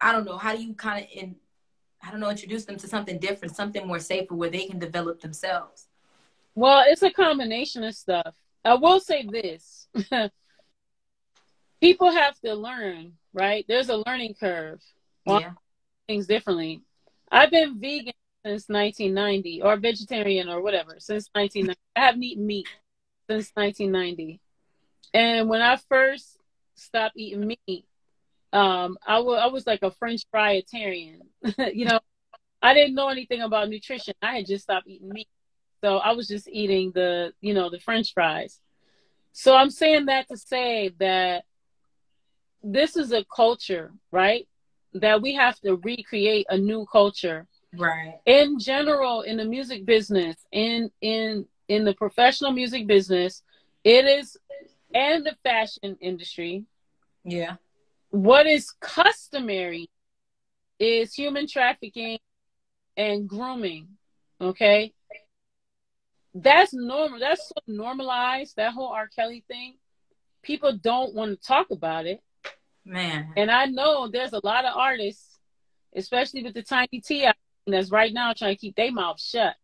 I don't know, how do you kind of, introduce them to something different, something more safer where they can develop themselves? Well, it's a combination of stuff. I will say this. People have to learn, right? There's a learning curve. Yeah. Things differently. I've been vegan since 1990 or vegetarian or whatever since 1990. I haven't eaten meat since 1990. And when I first stopped eating meat, I was like a French fryitarian. I didn't know anything about nutrition. I had just stopped eating meat. So I was just eating the French fries. So I'm saying that to say that this is a culture, right? That we have to recreate a new culture. Right. In general, in the music business, in the professional music business, it is, and the fashion industry. Yeah. What is customary is human trafficking and grooming. Okay. That's normal. That's so normalized, that whole R. Kelly thing. people don't want to talk about it. Man. And I know there's a lot of artists, especially with the Tiny T that's right now trying to keep their mouth shut.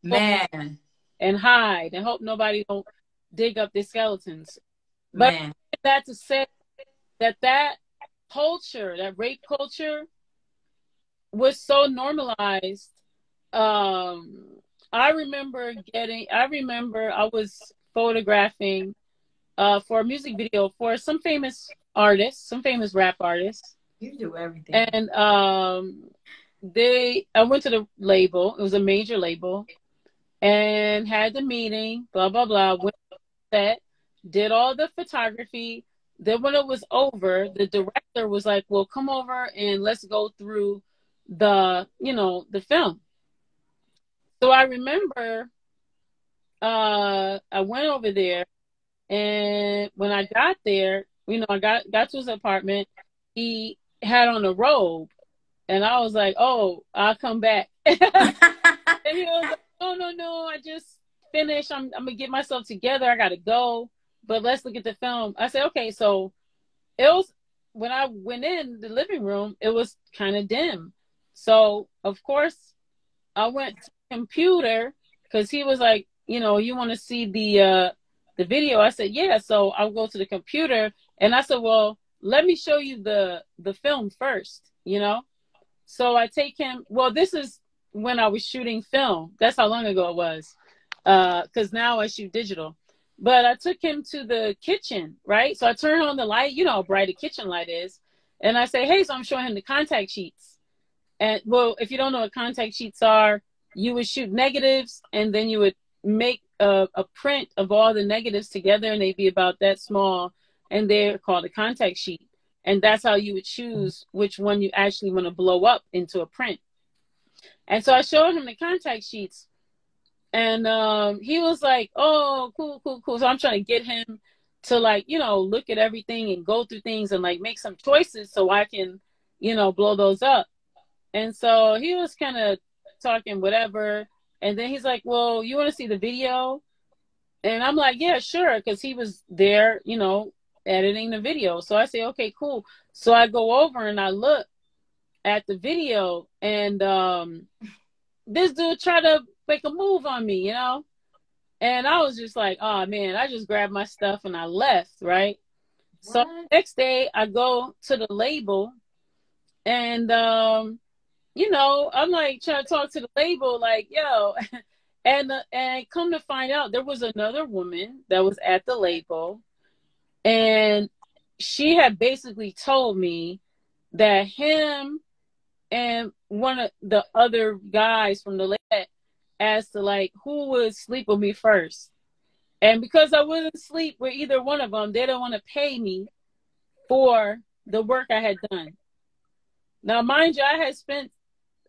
Man. And hide and hope nobody don't dig up their skeletons. But Man. that to say that culture, that rape culture, was so normalized. I remember I was photographing for a music video for some famous artists, some famous rap artists. You do everything. And I went to the label. It was a major label, and had the meeting, blah blah blah, went to set, did all the photography. Then when it was over, the director was like, well, come over and let's go through the film. So I remember I went over there, and when I got there, I got to his apartment. He had on a robe, and I was like, oh, I'll come back. And he was like, no, I just finished. I'm gonna get myself together. I gotta go, but let's look at the film. I said, okay. So it was, when I went in the living room, it was kind of dim. So of course I went to the computer, because he was like, you want to see the video? I said, yeah. So I'll go to the computer, and I said, well, let me show you the film first, So I take him. Well, this is when I was shooting film. That's how long ago it was. Because now I shoot digital. But I took him to the kitchen, right? So I turned on the light, how bright a kitchen light is. And I say, hey, so I'm showing him the contact sheets. And well, if you don't know what contact sheets are, you would shoot negatives, and then you would make a print of all the negatives together, and they'd be about that small, and they're called a contact sheet. And that's how you would choose which one you actually want to blow up into a print. And so I showed him the contact sheets, and he was like, oh, cool. So I'm trying to get him to look at everything and go through things and make some choices so I can, blow those up. And so he was kind of talking whatever. And then he's like, well, you want to see the video? And I'm like, yeah, sure. Because he was there, editing the video. So I say, okay, cool. So I go over and I look at the video, and this dude tried to make a move on me, and I was just like, oh man, I just grabbed my stuff and I left, right? What? So next day I go to the label, and I'm like trying to talk to the label, like, yo, and come to find out, there was another woman that was at the label, and she had basically told me that him and one of the other guys from the lab as to who would sleep with me first. And because I wouldn't sleep with either one of them, they don't want to pay me for the work I had done. Now, mind you, I had spent,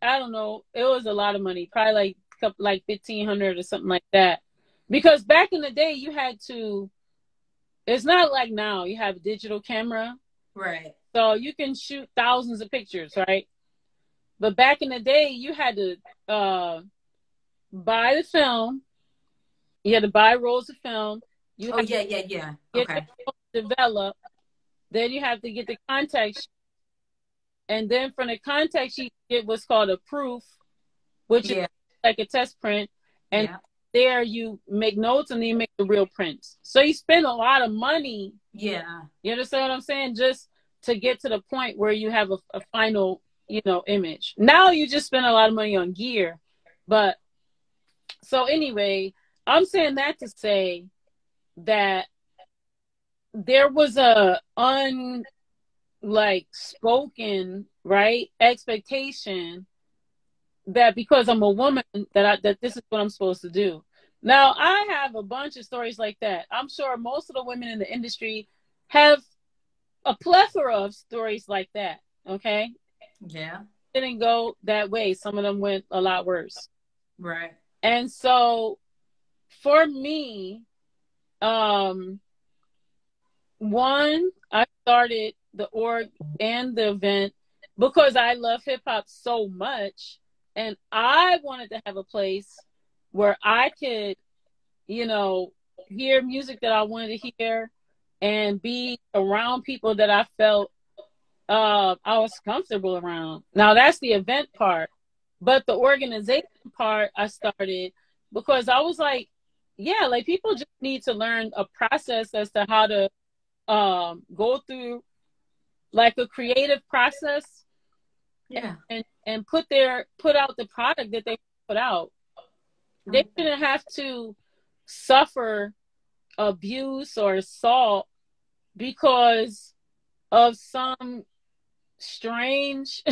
I don't know, it was a lot of money, probably like $1,500 or something like that. Because back in the day, you had to, it's not like now, you have a digital camera. Right. So you can shoot thousands of pictures, right? But back in the day, you had to buy the film. You had to buy rolls of film. Yeah. Get Okay. the film developed. Then you have to get the contact sheet. And then from the contact sheet, you get what's called a proof, which is like a test print. And there you make notes, and then you make the real prints. So you spend a lot of money. Yeah. You understand what I'm saying? Just to get to the point where you have a final, image. Now you just spend a lot of money on gear. But so anyway, I'm saying that to say that there was a spoken, right, expectation that because I'm a woman that this is what I'm supposed to do. Now, I have a bunch of stories like that. I'm sure most of the women in the industry have a plethora of stories like that. Okay. Yeah. Didn't go that way. Some of them went a lot worse. Right. And so for me, one, I started the org and the event because I love hip hop so much, and I wanted to have a place where I could, hear music that I wanted to hear, and be around people that I felt I was comfortable around. Now that's the event part, but the organization part I started because I was like, yeah, like people just need to learn a process as to how to go through like a creative process, Yeah. and put out the product that they put out. They shouldn't have to suffer abuse or assault because of some strange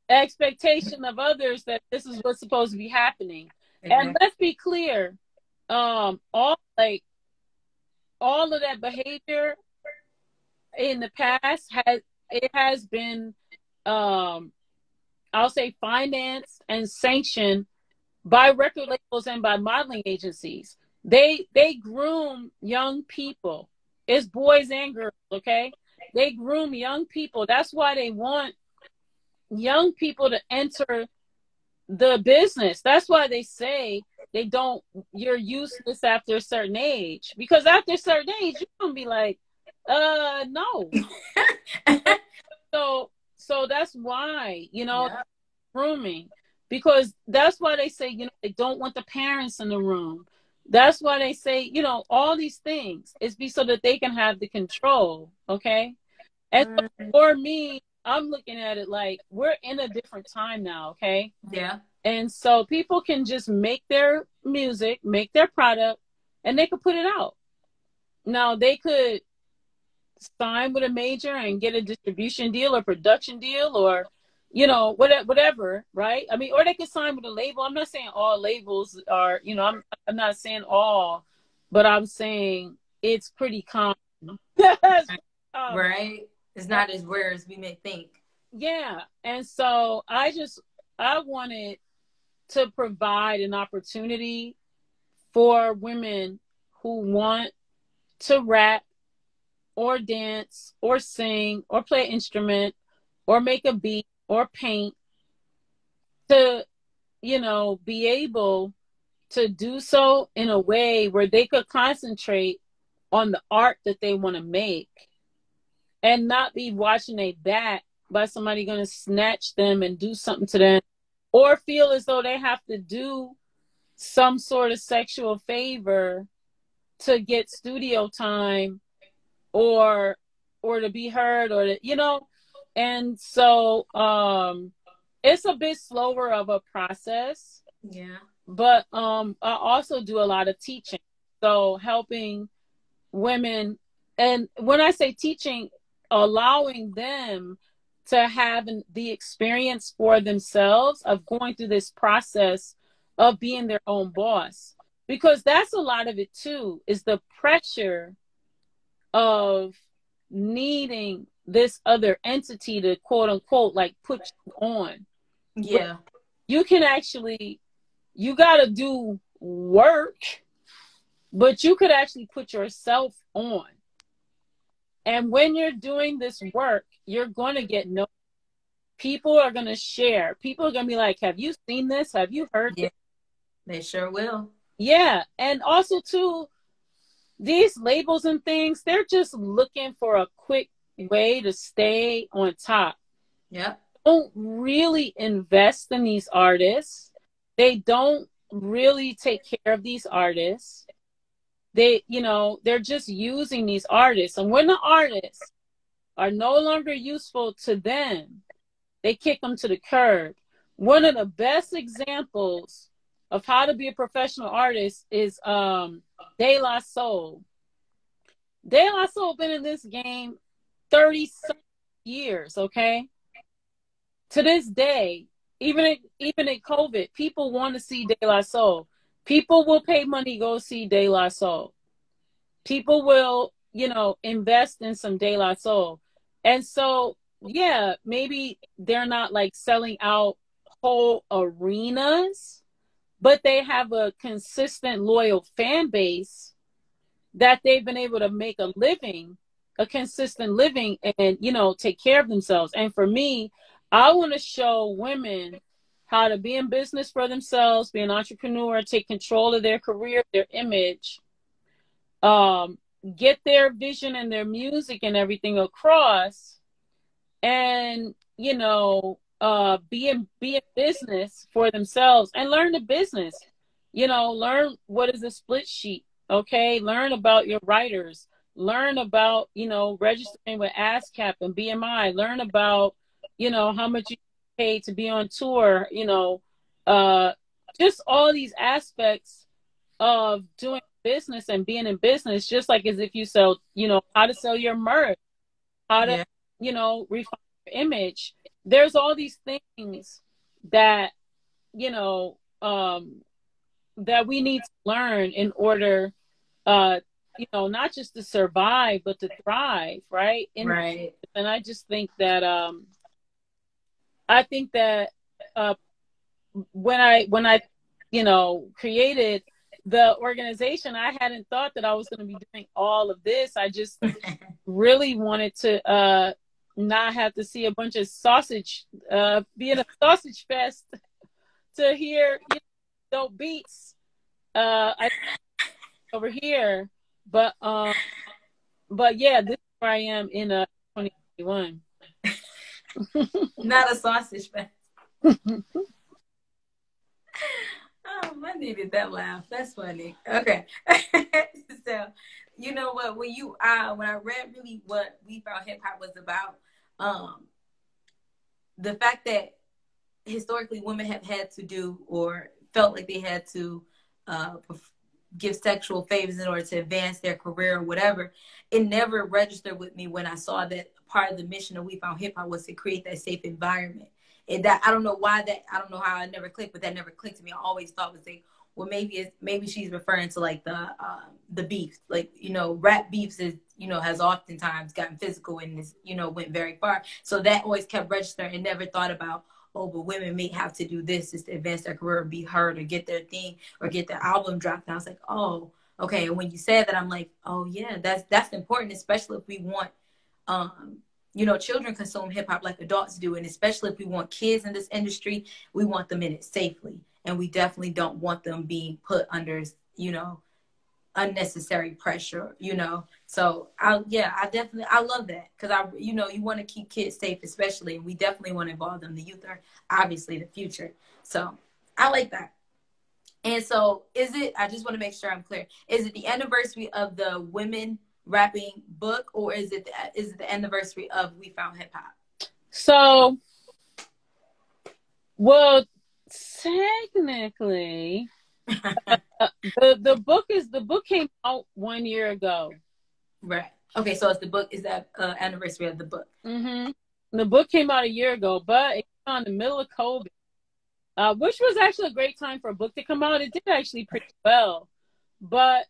expectation of others that this is what's supposed to be happening. Exactly. And let's be clear, all of that behavior in the past has been I'll say financed and sanctioned by record labels and by modeling agencies. They groom young people. It's boys and girls, okay? They groom young people. That's why they want young people to enter the business. That's why they say you're useless after a certain age. Because after a certain age, you're gonna be like, no. So that's why, grooming. Because that's why they say, they don't want the parents in the room. That's why they say, all these things. It's so that they can have the control, okay? And so for me, I'm looking at it like we're in a different time now, okay? Yeah. And so people can just make their music, make their product, and they could put it out. Now, they could sign with a major and get a distribution deal or production deal or, whatever, right? I mean, or they could sign with a label. I'm not saying all labels are, I'm not saying all, but I'm saying it's pretty common. Right. It's not as rare as we may think. Yeah. And so I wanted to provide an opportunity for women who want to rap or dance or sing or play an instrument or make a beat or paint to, be able to do so in a way where they could concentrate on the art that they want to make and not be watching a back by somebody going to snatch them and do something to them or feel as though they have to do some sort of sexual favor to get studio time or to be heard or to, and so it's a bit slower of a process. Yeah. But I also do a lot of teaching, so helping women, and when I say teaching, allowing them to have the experience for themselves of going through this process of being their own boss, because that's a lot of it too, is the pressure of needing this other entity to quote unquote like put you on. Yeah. But you can actually, you got to do work, but you could actually put yourself on. And when you're doing this work, you're going to get no. People are going to share. People are going to be like, have you seen this? Have you heard this? They sure will. Yeah. And also, too, these labels and things, they're just looking for a quick way to stay on top. Yep. Don't really invest in these artists. They don't really take care of these artists. They, they're just using these artists. And when the artists are no longer useful to them, they kick them to the curb. One of the best examples of how to be a professional artist is De La Soul. De La Soul been in this game 30 years, okay? To this day, even in COVID, people want to see De La Soul. People will pay money to go see De La Soul. People will, invest in some De La Soul. And so, yeah, maybe they're not like selling out whole arenas, but they have a consistent, loyal fan base that they've been able to make a living, a consistent living, and, take care of themselves. And for me, I want to show women how to be in business for themselves, be an entrepreneur, take control of their career, their image, get their vision and their music and everything across, and be in business for themselves and learn the business. Learn what is a split sheet. Okay, learn about your writers. Learn about registering with ASCAP and BMI. Learn about how much you pay to be on tour. Just all these aspects of doing business and being in business, just like as if you sell, how to sell your merch, how to, Yeah. refine your image. There's all these things that, that we need to learn in order, not just to survive, but to thrive, right? Right. And I just think that, I think that, when I created the organization, I hadn't thought that I was going to be doing all of this. I just really wanted to not have to see a bunch of sausage, be in a sausage fest to hear dope beats I over here. But yeah, this is where I am in 2021. Not a sausage fest. Oh, I needed that laugh. That's funny. Okay. So, you know what? When I read really what We Found Hip Hop was about, the fact that historically women have had to do or felt like they had to uh, give sexual favors in order to advance their career or whatever, it never registered with me when I saw that part of the mission of We Found Hip Hop was to create that safe environment. And that I don't know how it never clicked, but that never clicked to me. I always thought was like, well, maybe she's referring to like the beef, like rap beefs is has oftentimes gotten physical and is went very far. So that always kept registering and never thought about, oh, but women may have to do this just to advance their career or be heard or get their thing or get their album dropped. And I was like, oh, okay. And when you said that, I'm like, oh yeah, that's important, especially if we want children consume hip hop like adults do. And especially if we want kids in this industry, we want them in it safely. And we definitely don't want them being put under, unnecessary pressure, So I love that. Cause you want to keep kids safe, especially, and we definitely want to involve them. The youth are obviously the future. So I like that. And so I just want to make sure I'm clear. Is it the anniversary of the women rapping book, or is it the anniversary of We Found Hip Hop? So, well, technically, the book came out 1 year ago. Right. Okay, so it's the book. Is that anniversary of the book? Mm-hmm. The book came out a year ago, but it came out in the middle of COVID, which was actually a great time for a book to come out. It did actually pretty well, but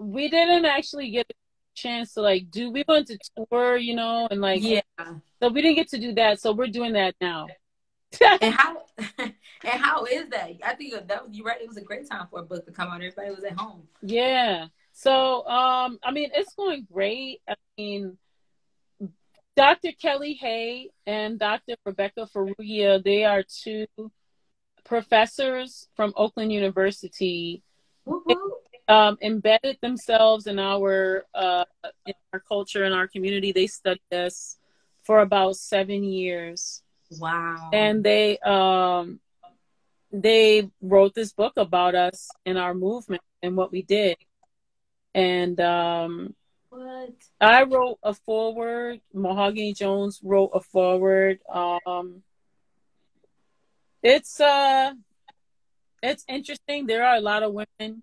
we didn't actually get a chance to we went to tour, and yeah. So we didn't get to do that. So we're doing that now. And how is that? I think you're right. It was a great time for a book to come out. Everybody was at home. Yeah. So it's going great. I mean, Dr. Kelly Hay and Dr. Rebecca Ferrugia, they are two professors from Oakland University. Woo-hoo. Embedded themselves in our culture and our community. They studied us for about 7 years. Wow. And they wrote this book about us and our movement and what we did. And what? I wrote a foreword. Mahogany Jones wrote a foreword. It's interesting. There are a lot of women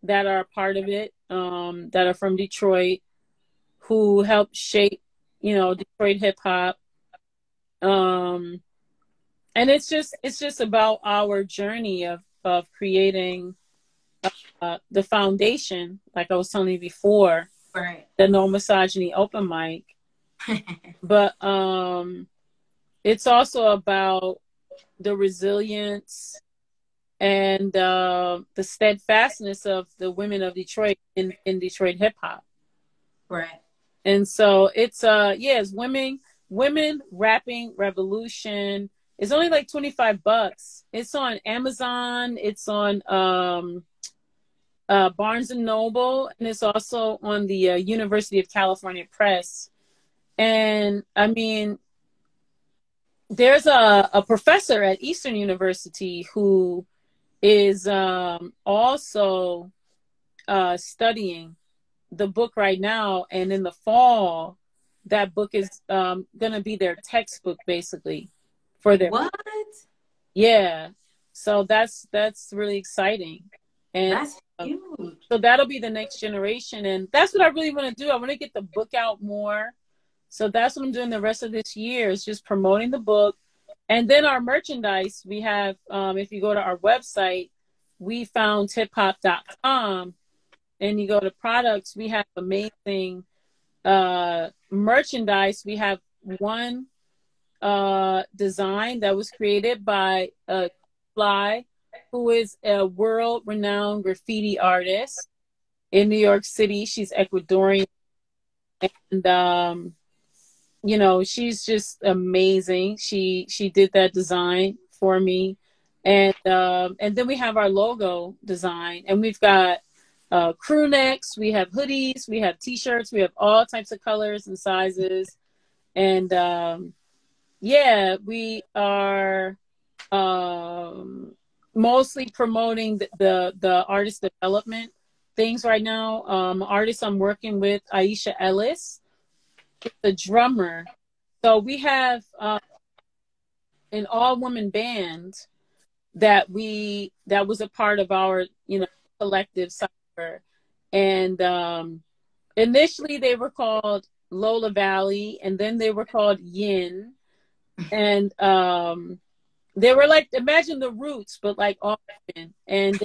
that are a part of it, that are from Detroit, who helped shape, Detroit hip hop. And it's just about our journey of creating the foundation, like I was telling you before, right? The No Misogyny Open Mic. But it's also about the resilience and the steadfastness of the women of Detroit in Detroit hip hop. Right. And so it's it's women rapping revolution. It's only like $25. It's on Amazon. It's on Barnes and Noble, and it's also on the University of California Press. And I mean, there's a professor at Eastern University who is also studying the book right now, and in the fall, that book is going to be their textbook basically for their. What? Yeah, so that's really exciting, and That's huge. so that'll be the next generation, and that's what I really want to do. I want to get the book out more, so that's what I'm doing the rest of this year is just promoting the book, and then our merchandise. We have, if you go to our website, we found hiphop.com, and you go to products, we have amazing merchandise. We have one design that was created by Fly, who is a world-renowned graffiti artist in New York City. She's Ecuadorian, and you know, she's just amazing. She did that design for me, and then we have our logo design, and we've got crew necks, we have hoodies, we have t-shirts, we have all types of colors and sizes, and yeah, we are mostly promoting the artist development things right now. Artist I'm working with, Aisha Ellis, the drummer. So we have an all-woman band that was a part of our, you know, collective cypher. And initially they were called Lola Valley, and then they were called Yin. And they were like, imagine the Roots, but like all women. And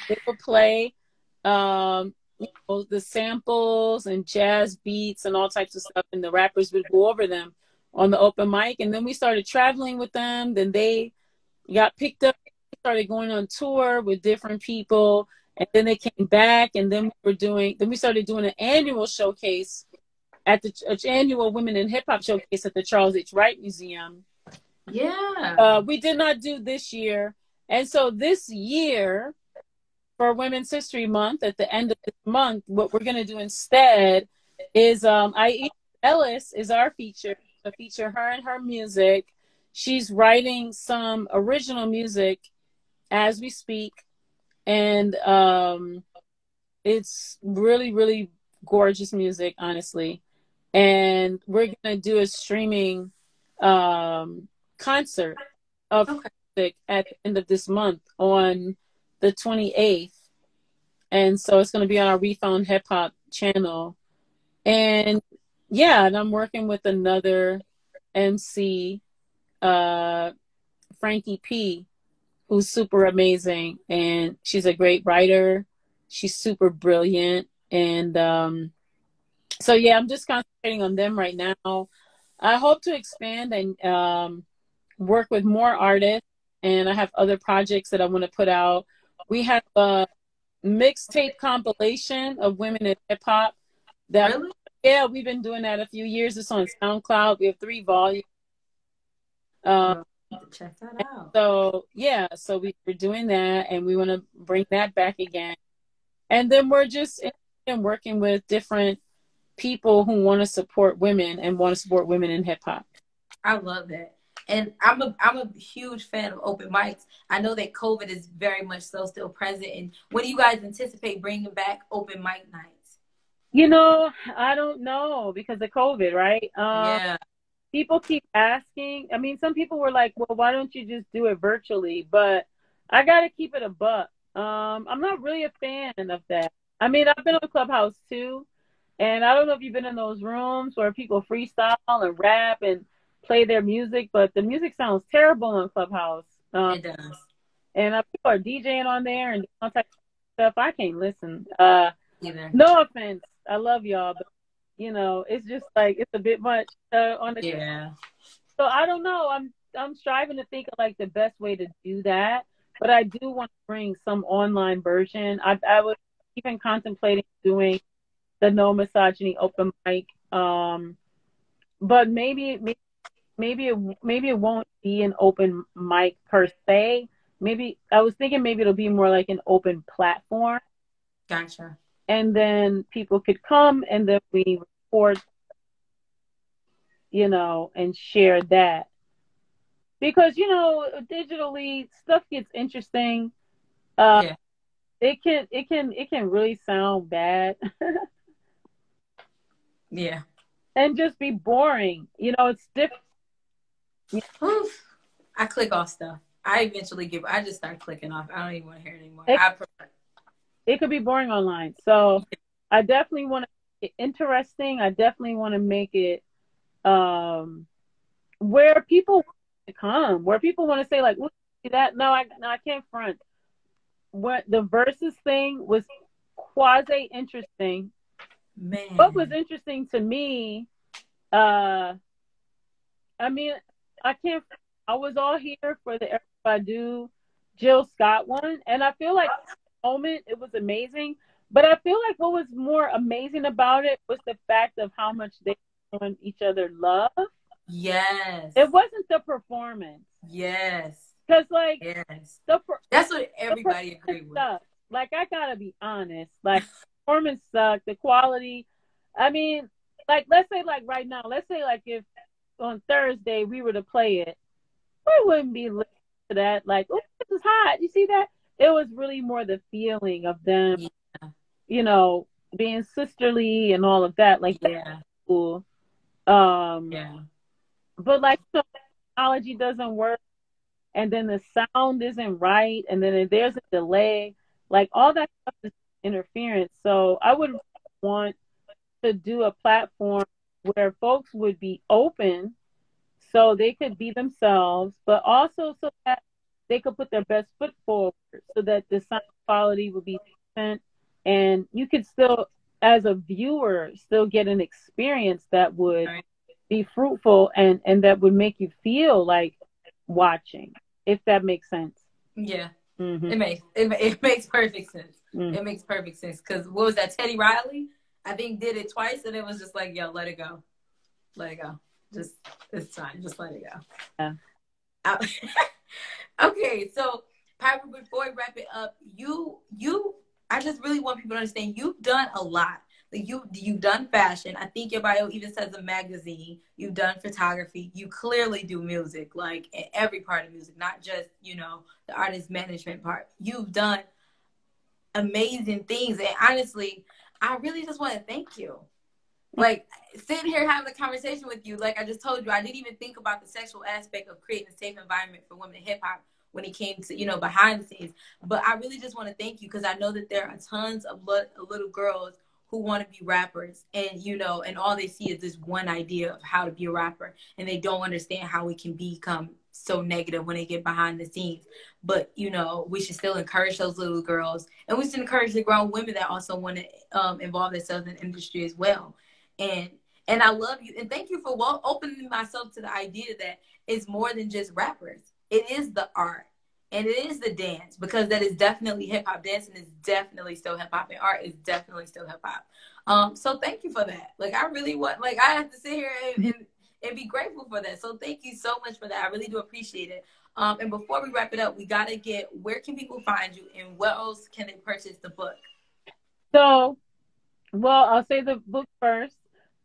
they would play you know, the samples and jazz beats and all types of stuff, and the rappers would go over them on the open mic. And then we started traveling with them. Then they got picked up, started going on tour with different people, and then they came back, and then we started doing an annual showcase at the annual Women in Hip Hop showcase at the Charles H. Wright Museum. Yeah. We did not do this year, and so this year, for Women's History Month, at the end of this month, what we're going to do instead is Aisha Ellis is our feature. To feature her and her music. She's writing some original music as we speak, and it's really, really gorgeous music, honestly. And we're going to do a streaming concert of music at the end of this month on the 28th. And so it's going to be on our We Found Hip Hop channel. And yeah, and I'm working with another MC, Frankie P, who's super amazing. And she's a great writer. She's super brilliant. And so yeah, I'm just concentrating on them right now. I hope to expand and work with more artists. And I have other projects that I want to put out. We have a mixtape compilation of women in hip hop. Really? Yeah, we've been doing that a few years. It's on SoundCloud. We have 3 volumes. Check that out. So yeah, so we're doing that, and we want to bring that back again. And then we're just working with different people who want to support women and want to support women in hip hop. I love that. And I'm a huge fan of open mics. I know that COVID is very much so still present. And when do you guys anticipate bringing back open mic nights? You know, I don't know because of COVID, right? Yeah. People keep asking. I mean, some people were like, well, why don't you just do it virtually? But I got to keep it a buck. I'm not really a fan of that. I mean, I've been on Clubhouse too. And I don't know if you've been in those rooms where people freestyle and rap and play their music, but the music sounds terrible on Clubhouse. It does. And people are DJing on there and all types of stuff. I can't listen. Either. No offense. I love y'all, but you know, it's just like it's a bit much on the. Yeah. So I don't know. I'm striving to think of like the best way to do that, but I do want to bring some online version. I was even contemplating doing the No Misogyny open mic, but maybe it won't be an open mic per se. Maybe I was thinking maybe it'll be more like an open platform Gotcha. And then people could come and then we record, and share that. Because, digitally stuff gets interesting. Yeah. It can really sound bad Yeah. and just be boring. It's different. Oof. I click off stuff. I just start clicking off. I don't even want to hear it anymore. It, it could be boring online. So I definitely want to make it interesting. I definitely want to make it where people want to come, where people want to say like, "Look, see that?" No, I can't front. What the versus thing was quasi interesting. What was Man. interesting to me, uh, I mean, I can't. I was all here for the Erykah Badu, Jill Scott one, and I feel like at the moment it was amazing. But I feel like what was more amazing about it was the fact of how much they showing each other love. Yes. It wasn't the performance. Yes. Because like Yes. the That's what everybody agreed with. sucked. Like I gotta be honest. Like performance sucked. The quality. I mean, like let's say like right now. Let's say like if on Thursday we were to play it, we wouldn't be listening to that. Like, oh, this is hot. You see that? It was really more the feeling of them, Yeah. being sisterly and all of that. Like that's Yeah. cool. Yeah. But like technology doesn't work, and then the sound isn't right, and then if there's a delay, like all that stuff is interference. So I would want to do a platform where folks would be open so they could be themselves, but also so that they could put their best foot forward so that the sound quality would be decent and you could still, as a viewer, still get an experience that would Right. be fruitful and that would make you feel like watching, if that makes sense. Yeah. Mm-hmm. It makes perfect sense. Mm-hmm. It makes perfect sense. Because what was that? Teddy Riley, I think, did it twice, and it was just like, yo, let it go. Let it go. Just it's fine. Just let it go. Yeah. Okay, so Piper, before we wrap it up, I just really want people to understand you've done a lot. Like you've done fashion. I think your bio even says a magazine. You've done photography. You clearly do music, like in every part of music, not just the artist management part. You've done amazing things, and honestly, I really just want to thank you. Like sitting here having a conversation with you, like I just told you, I didn't even think about the sexual aspect of creating a safe environment for women in hip hop when it came to behind the scenes. But I really just want to thank you because I know that there are tons of little girls who want to be rappers, and all they see is this one idea of how to be a rapper, and they don't understand how it can become so negative when they get behind the scenes. But we should still encourage those little girls, and we should encourage the grown women that also want to involve themselves in the industry as well. And I love you and thank you for opening myself to the idea that it's more than just rappers. It is the art and it is the dance, because that is definitely hip hop. Dancing is definitely still hip hop, and art is definitely still hip hop. So thank you for that. Like I really want, like I have to sit here and be grateful for that. So thank you so much for that. I really do appreciate it. And before we wrap it up, we gotta get, where can people find you and where else can they purchase the book? So, well, I'll say the book first.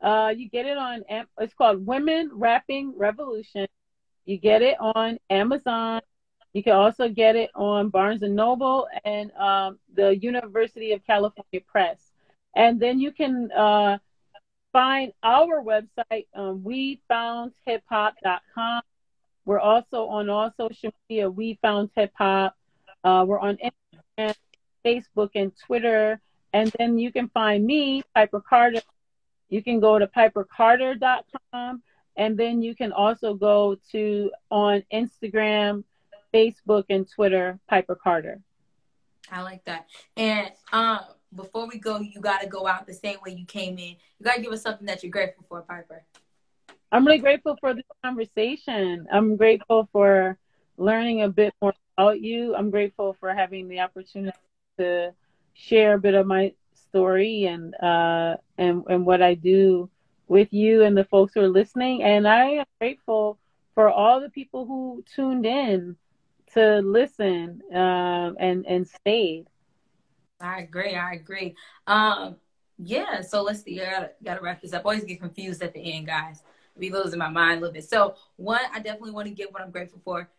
You get it on, it's called Women Rapping Revolution. You get it on Amazon. You can also get it on Barnes and Noble and the University of California Press. And then you can find our website, wefoundhiphop.com. We're also on all social media, We Found Hip Hop. We're on Instagram, Facebook, and Twitter. And then you can find me, Piper Carter. You can go to pipercarter.com. And then you can also go to on Instagram, Facebook, and Twitter, Piper Carter. I like that. And before we go, you got to go out the same way you came in. You got to give us something that you're grateful for, Piper. I'm really grateful for this conversation. I'm grateful for learning a bit more about you. I'm grateful for having the opportunity to share a bit of my story and what I do with you and the folks who are listening. And I am grateful for all the people who tuned in to listen and stayed. I agree. I agree. Yeah. So let's see. I gotta wrap this up. I always get confused at the end, guys. Be losing my mind a little bit. So one, I definitely want to give what I'm grateful for.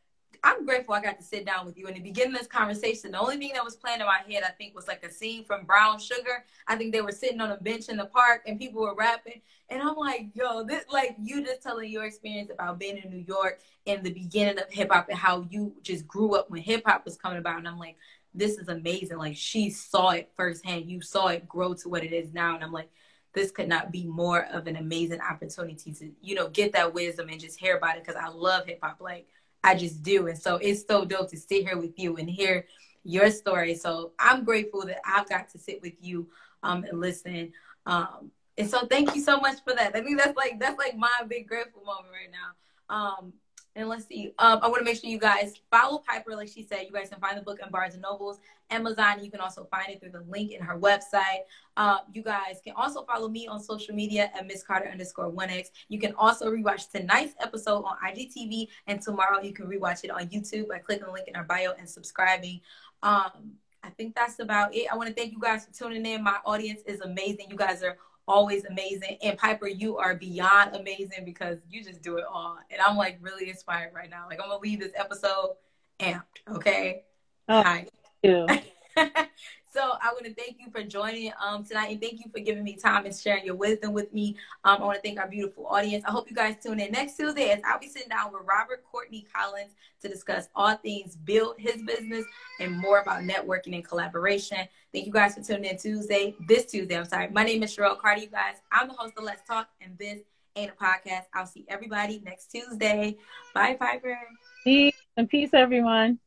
I'm grateful I got to sit down with you. In the beginning of this conversation, the only thing that was playing in my head, I think, was like a scene from Brown Sugar. I think they were sitting on a bench in the park and people were rapping. And I'm like, yo, this, like, you just telling your experience about being in New York in the beginning of hip hop and how you just grew up when hip hop was coming about. And I'm like, this is amazing. Like, she saw it firsthand. You saw it grow to what it is now. And I'm like, this could not be more of an amazing opportunity to, get that wisdom and just hear about it, because I love hip hop. Like, I just do. And so it's so dope to sit here with you and hear your story. So I'm grateful that I've got to sit with you and listen. And so thank you so much for that. I think that's like my big grateful moment right now. And let's see. I want to make sure you guys follow Piper. Like she said, you guys can find the book in Barnes and Nobles, Amazon. You can also find it through the link in her website. You guys can also follow me on social media at Miss Carter_1X. You can also rewatch tonight's episode on IGTV, and tomorrow you can rewatch it on YouTube by clicking the link in our bio and subscribing. I think that's about it. I want to thank you guys for tuning in. My audience is amazing. You guys are always amazing. And Piper, you are beyond amazing because you just do it all. And I'm like really inspired right now. Like, I'm gonna leave this episode amped. Okay. Oh, Hi. thank you. So I want to thank you for joining tonight, and thank you for giving me time and sharing your wisdom with me. I want to thank our beautiful audience. I hope you guys tune in next Tuesday, as I'll be sitting down with Robert Courtney Collins to discuss all things build his business and more about networking and collaboration. Thank you guys for tuning in this Tuesday. I'm sorry. My name is Cherrell Carter, you guys. I'm the host of Let's Talk, and this ain't a podcast. I'll see everybody next Tuesday. Bye, Piper. Peace and peace, everyone.